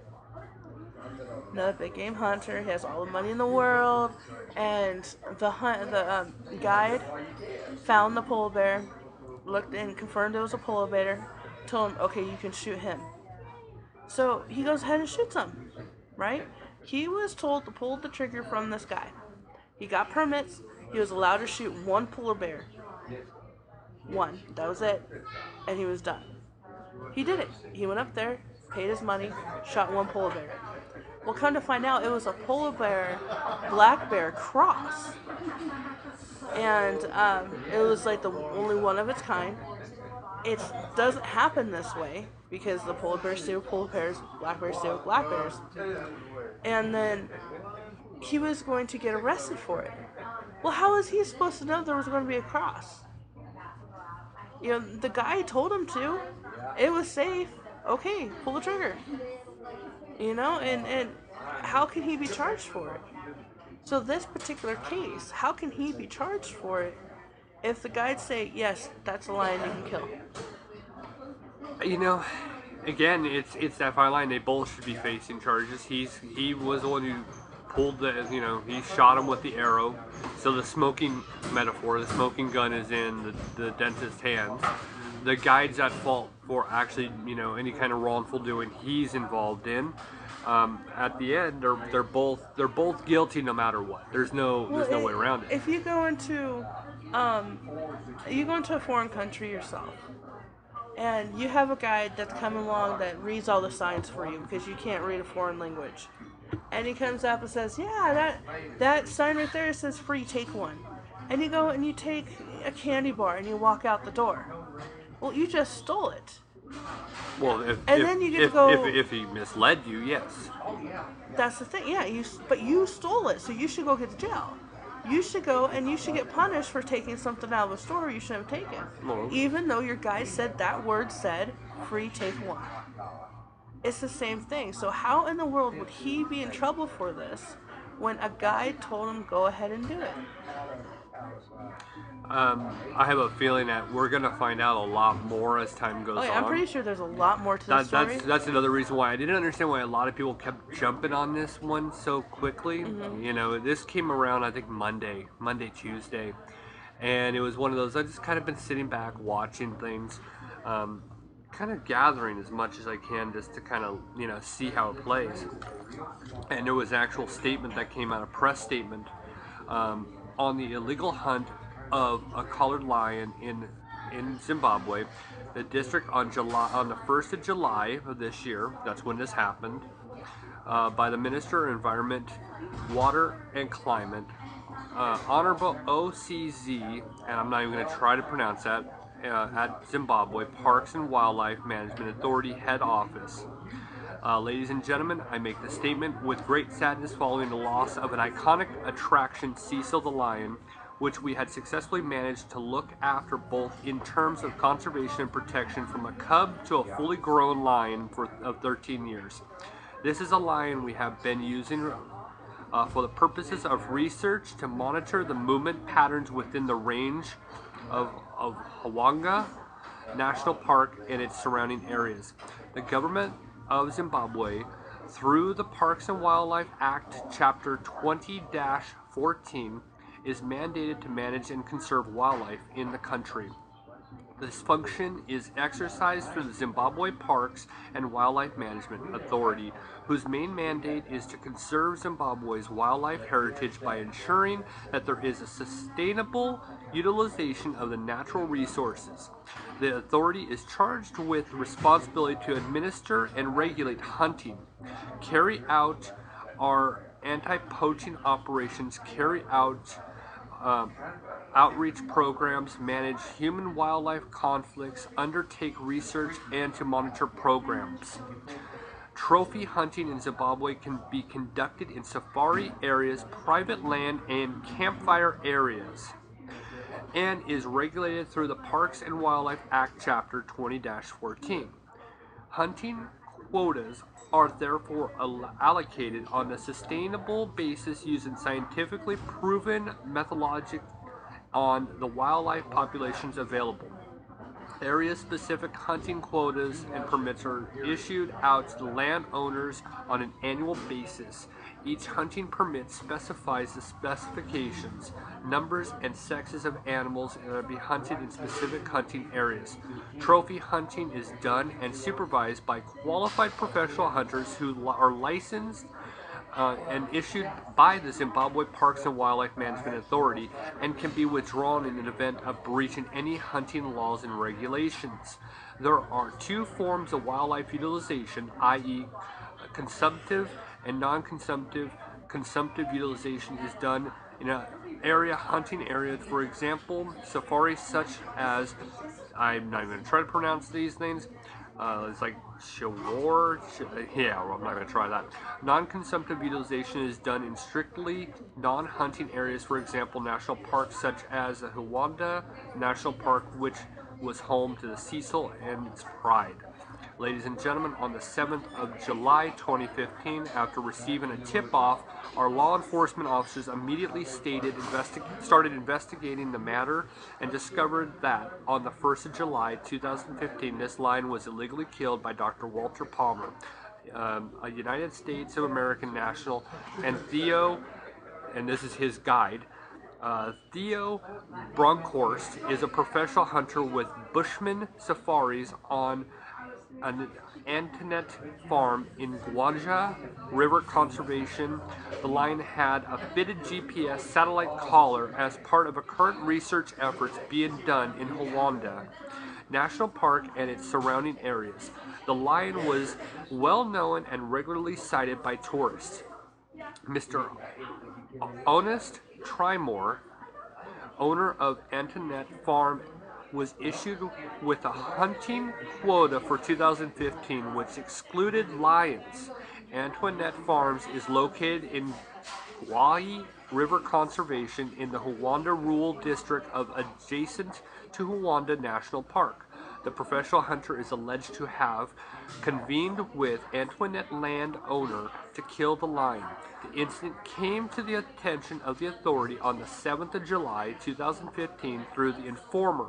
Another big game hunter. He has all the money in the world, and the guide found the polar bear, looked and confirmed it was a polar bear. Told him, okay, you can shoot him. So he goes ahead and shoots him, right? He was told to pull the trigger from this guy. He got permits. He was allowed to shoot one polar bear. One. That was it. And he was done. He did it. He went up there, paid his money, shot one polar bear. Well, come to find out, it was a polar bear, black bear cross. And it was like the only one of its kind. It doesn't happen this way because the polar bears stay with polar bears, black bears stay with black bears. And then he was going to get arrested for it. Well, how was he supposed to know there was going to be a cross? The guy told him to. It was safe. Okay, pull the trigger. And how can he be charged for it? So this particular case, how can he be charged for it if the guides say, yes, that's a lion you can kill? Again, it's that fine line. They both should be facing charges. He was the one who pulled he shot him with the arrow. So the smoking metaphor, the smoking gun is in the dentist's hands. The guide's at fault for actually, any kind of wrongful doing he's involved in. At the end, they're both guilty no matter what. There's no way around it. If you go into a foreign country yourself, and you have a guide that's coming along that reads all the signs for you because you can't read a foreign language, and he comes up and says, yeah, that sign right there says free, take one. And you go and you take a candy bar and you walk out the door. Well, you just stole it. Well, if he misled you, yes. That's the thing, yeah. But you stole it, so you should go get to jail. You should go and you should get punished for taking something out of a store you shouldn't have taken. Well, even though your guy said that word said, free, take one. It's the same thing. So how in the world would he be in trouble for this when a guide told him go ahead and do it? I have a feeling that we're gonna find out a lot more as time goes on. I'm pretty sure there's a lot more to the story. That's another reason why I didn't understand why a lot of people kept jumping on this one so quickly. You know, this came around I think Monday, Tuesday, and it was one of those. I just kind of been sitting back watching things, kind of gathering as much as I can just to kind of see how it plays. And there was an actual statement that came out, a press statement, on the illegal hunt of a collared lion in Zimbabwe. The district on the 1st of July of this year, that's when this happened, by the Minister of Environment, Water and Climate, Honorable OCZ, and I'm not even going to try to pronounce that, at Zimbabwe Parks and Wildlife Management Authority head office. Ladies and gentlemen, I make this statement with great sadness following the loss of an iconic attraction, Cicil the Lion, which we had successfully managed to look after both in terms of conservation and protection from a cub to a fully grown lion of 13 years. This is a lion we have been using for the purposes of research to monitor the movement patterns within the range of Hwanga National Park and its surrounding areas. The government of Zimbabwe, through the Parks and Wildlife Act, Chapter 20-14, is mandated to manage and conserve wildlife in the country. This function is exercised through the Zimbabwe Parks and Wildlife Management Authority, whose main mandate is to conserve Zimbabwe's wildlife heritage by ensuring that there is a sustainable utilization of the natural resources. The authority is charged with the responsibility to administer and regulate hunting, carry out our anti-poaching operations, carry out outreach programs, manage human-wildlife conflicts, undertake research, and to monitor programs. Trophy hunting in Zimbabwe can be conducted in safari areas, private land, and campfire areas, and is regulated through the Parks and Wildlife Act, Chapter 20-14. Hunting quotas are therefore allocated on a sustainable basis using scientifically proven methodology on the wildlife populations available. Area-specific hunting quotas and permits are issued out to the landowners on an annual basis. Each hunting permit specifies the specifications, numbers, and sexes of animals that are to be hunted in specific hunting areas. Trophy hunting is done and supervised by qualified professional hunters who are licensed and issued by the Zimbabwe Parks and Wildlife Management Authority and can be withdrawn in an event of breaching any hunting laws and regulations. There are two forms of wildlife utilization, i.e. consumptive and non-consumptive. Consumptive utilization is done in an area, hunting area, for example, safaris such as, I'm not even going to try to pronounce these names, it's like Shawar, yeah, well, I'm not going to try that. Non-consumptive utilization is done in strictly non-hunting areas, for example, national parks such as the Hwanga National Park, which was home to the CECIL and its pride. Ladies and gentlemen, on the 7th of July 2015, after receiving a tip-off, our law enforcement officers immediately started investigating the matter and discovered that on the 1st of July 2015, this lion was illegally killed by Dr. Walter Palmer, a United States of American national, and Theo, and this is his guide, Theo Bronkhorst is a professional hunter with Bushman Safaris on an Antoinette farm in Guanja River Conservation. The lion had a fitted GPS satellite collar as part of a current research efforts being done in Hwanga National Park and its surrounding areas. The lion was well known and regularly sighted by tourists. Mr. Honest Trimore, owner of Antoinette Farm, was issued with a hunting quota for 2015, which excluded lions. Antoinette Farms is located in Guahi River Conservation in the Hwanga Rural District of adjacent to Hwanga National Park. The professional hunter is alleged to have convened with Antoinette landowner to kill the lion. The incident came to the attention of the authority on the 7th of July 2015 through the informer.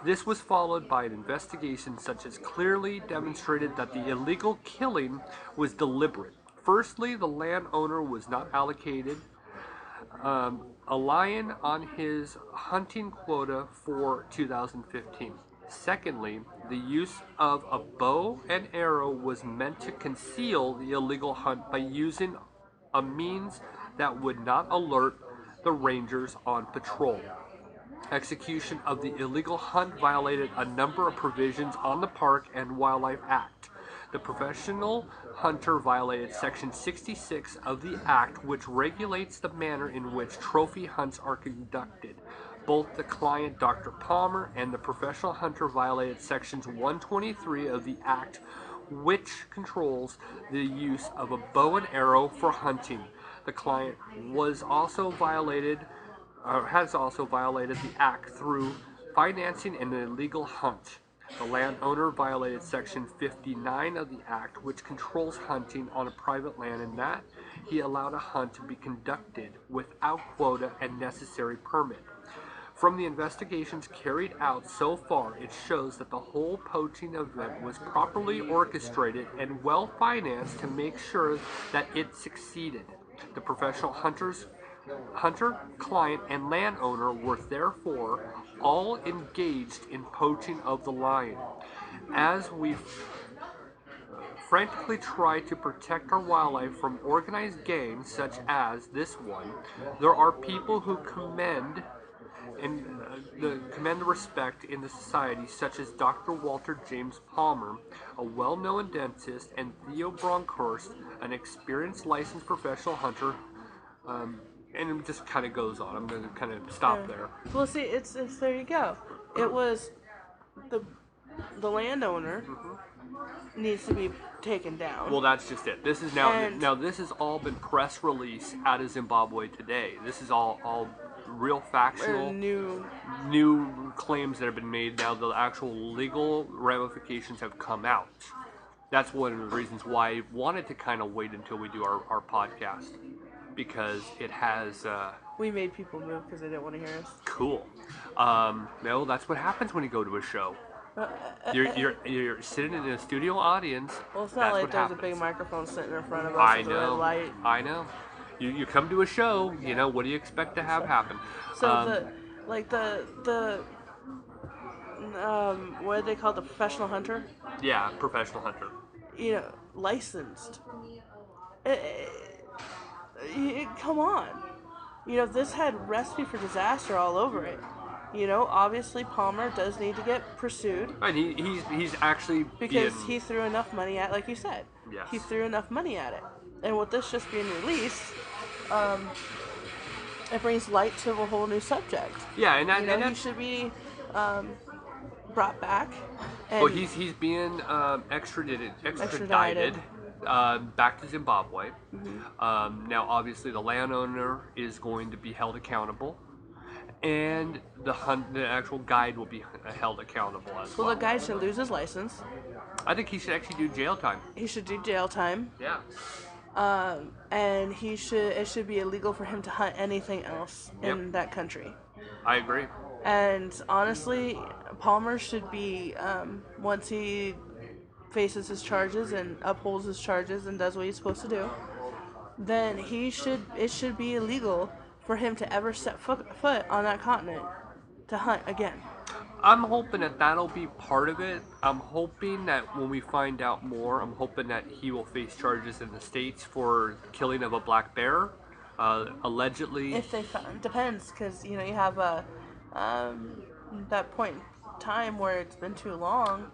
This was followed by an investigation such as clearly demonstrated that the illegal killing was deliberate. Firstly, the landowner was not allocated a lion on his hunting quota for 2015. Secondly, the use of a bow and arrow was meant to conceal the illegal hunt by using a means that would not alert the rangers on patrol. Execution of the illegal hunt violated a number of provisions on the Park and Wildlife Act. The professional hunter violated Section 66 of the Act, which regulates the manner in which trophy hunts are conducted. Both the client, Dr. Palmer, and the professional hunter violated Sections 123 of the Act, which controls the use of a bow and arrow for hunting. The client has also violated the Act through financing an illegal hunt. The landowner violated Section 59 of the Act, which controls hunting on a private land, in that he allowed a hunt to be conducted without quota and necessary permit. From the investigations carried out so far, it shows that the whole poaching event was properly orchestrated and well financed to make sure that it succeeded. The professional hunter, client, and landowner were therefore all engaged in poaching of the lion. As we frantically try to protect our wildlife from organized gangs such as this one, there are people who commend the respect in the society, such as Dr. Walter James Palmer, a well-known dentist, and Theo Bronkhorst, an experienced licensed professional hunter. And it just kind of goes on. I'm going to kind of stop there. Well, see, it's there you go. It was the landowner needs to be taken down. Well, that's just it. This is now this has all been press release out of Zimbabwe today. This is all real factual new claims that have been made. Now the actual legal ramifications have come out. That's one of the reasons why I wanted to kind of wait until we do our podcast, because it has we made people move because they didn't want to hear us. Cool. No, that's what happens when you go to a show. You're sitting in a studio audience. Well, it's not like there's a big microphone sitting in front of us. I know. Light. I know. You come to a show. You know, what do you expect to have happen? So what do they call the professional hunter? Yeah, professional hunter. You know, licensed. Come on. You know, this had recipe for disaster all over it. You know, obviously Palmer does need to get pursued. And he's actually because he threw enough money at, like you said. Yes. He threw enough money at it. And with this just being released, it brings light to a whole new subject. Yeah, and he should be brought back. And well, he's being extradited. Back to Zimbabwe. Mm-hmm. Now, obviously, the landowner is going to be held accountable, and the actual guide will be held accountable as well. Well, the guide should lose his license. I think he should actually do jail time. He should do jail time. Yeah. And it should be illegal for him to hunt anything else in that country. I agree. And honestly, Palmer should be, once he faces his charges and upholds his charges and does what he's supposed to do, then it should be illegal for him to ever set foot on that continent to hunt again. I'm hoping that that'll be part of it. I'm hoping that when we find out more, I'm hoping that he will face charges in the States for killing of a black bear, allegedly. If they find, depends, because you have that point in time where it's been too long.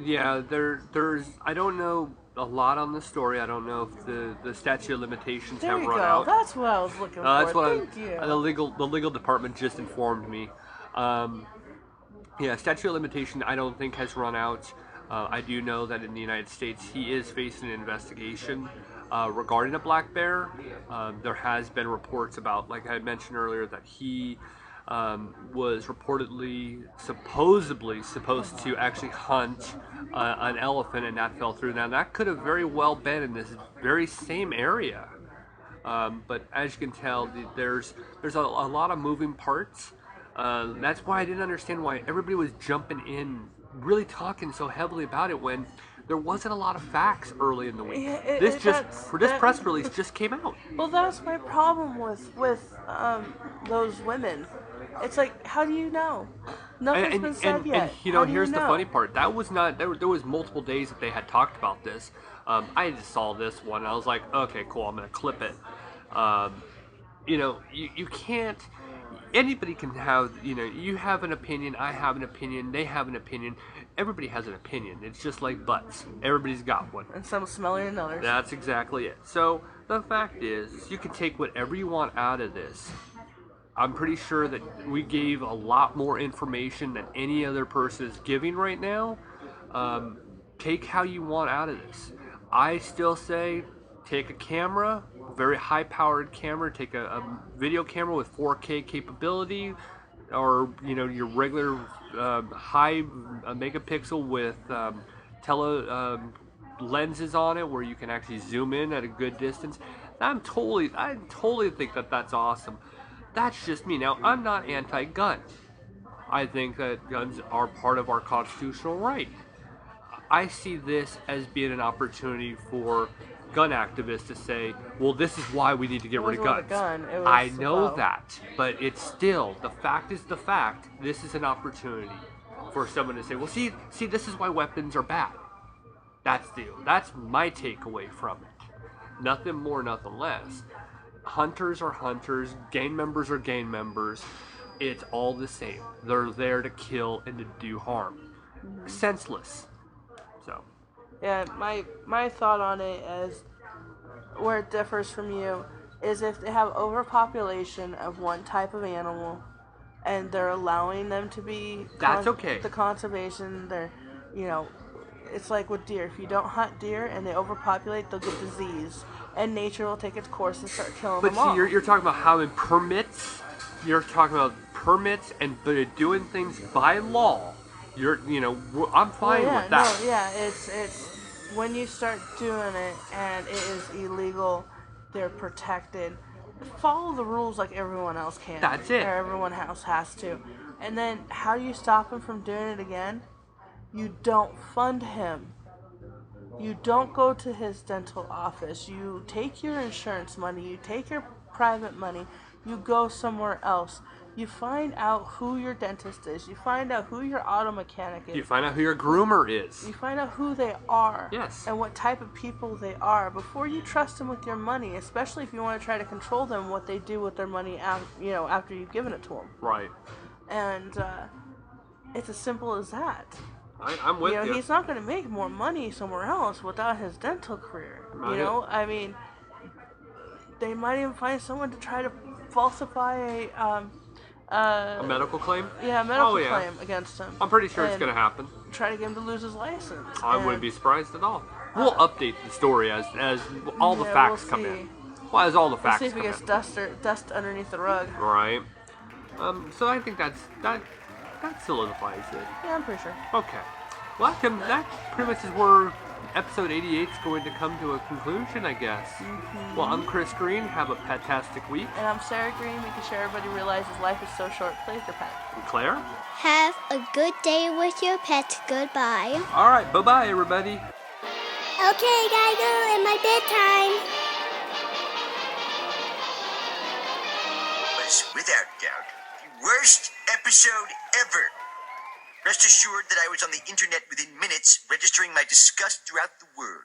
Yeah, there's I don't know a lot on the story. I don't know if the statute of limitations have run out. That's what I was looking for. That's what Thank you. The legal department just informed me. Yeah, statute of limitation I don't think has run out. I do know that in the United States he is facing an investigation regarding a black bear. There has been reports about, like I mentioned earlier, that he was supposedly supposed to actually hunt an elephant, and that fell through. Now that could have very well been in this very same area, but as you can tell, there's a lot of moving parts. That's why I didn't understand why everybody was jumping in, really talking so heavily about it when there wasn't a lot of facts early in the week. Yeah, This press release just came out. Well, that's my problem with those women. It's like, how do you know? Nothing's been said yet. And you know, How do here's the know? funny part. That was not. There was multiple days that they had talked about this. I just saw this one. And I was like, okay, cool. I'm gonna clip it. You know, you can't. Anybody can have. You know, you have an opinion. I have an opinion. They have an opinion. Everybody has an opinion. It's just like butts. Everybody's got one. And some smellier than others. That's exactly it. So the fact is, you can take whatever you want out of this. I'm pretty sure that we gave a lot more information than any other person is giving right now. Take how you want out of this. I still say take a camera, a very high-powered camera, take a video camera with 4K capability, or you know, your regular high megapixel with lenses on it, where you can actually zoom in at a good distance. I totally think that that's awesome. That's just me. Now, I'm not anti-gun. I think that guns are part of our constitutional right. I see this as being an opportunity for gun activists to say, well, this is why we need to get rid of guns. I know that, but it's still, the fact is the fact. This is an opportunity for someone to say, well, see, this is why weapons are bad. That's my takeaway from it. Nothing more, nothing less. Hunters are hunters, gang members are gang members. It's all the same. They're there to kill and to do harm. Senseless. So. Yeah, my thought on it is, where it differs from you, is if they have overpopulation of one type of animal, and they're allowing them to be that's okay. The conservation, they're, you know, it's like with deer. If you don't hunt deer and they overpopulate, they'll get disease, and nature will take its course and start killing them all. But see, you're talking about having permits. You're talking about permits and doing things by law. I'm fine with that. No, yeah, it's when you start doing it and it is illegal, they're protected. Follow the rules like everyone else can. That's it. Or everyone else has to. And then how do you stop him from doing it again? You don't fund him. You don't go to his dental office. You take your insurance money. You take your private money. You go somewhere else. You find out who your dentist is. You find out who your auto mechanic is. You find out who your groomer is. You find out who they are. Yes. And what type of people they are before you trust them with your money, especially if you want to try to control them, what they do with their money after you've given it to them. Right. And it's as simple as that. I'm with you. He's not going to make more money somewhere else without his dental career. I mean, they might even find someone to try to falsify a medical claim? Yeah, a medical claim against him. I'm pretty sure it's going to happen. Try to get him to lose his license. I wouldn't be surprised at all. We'll update the story as all the facts come in. Well, as all the facts come in. See if he gets dust underneath the rug. Right. So I think that solidifies it. Yeah, I'm pretty sure. Okay. Well, that pretty much is where episode 88 is going to come to a conclusion, I guess. Mm-hmm. Well, I'm Chris Green. Have a pet-tastic week. And I'm Sarah Green. Making sure everybody realizes life is so short. Play with your pet. And Claire? Have a good day with your pet. Goodbye. All right. Bye-bye, everybody. Okay, gotta go in my bedtime. Was without doubt the worst episode ever. Rest assured that I was on the internet within minutes, registering my disgust throughout the world.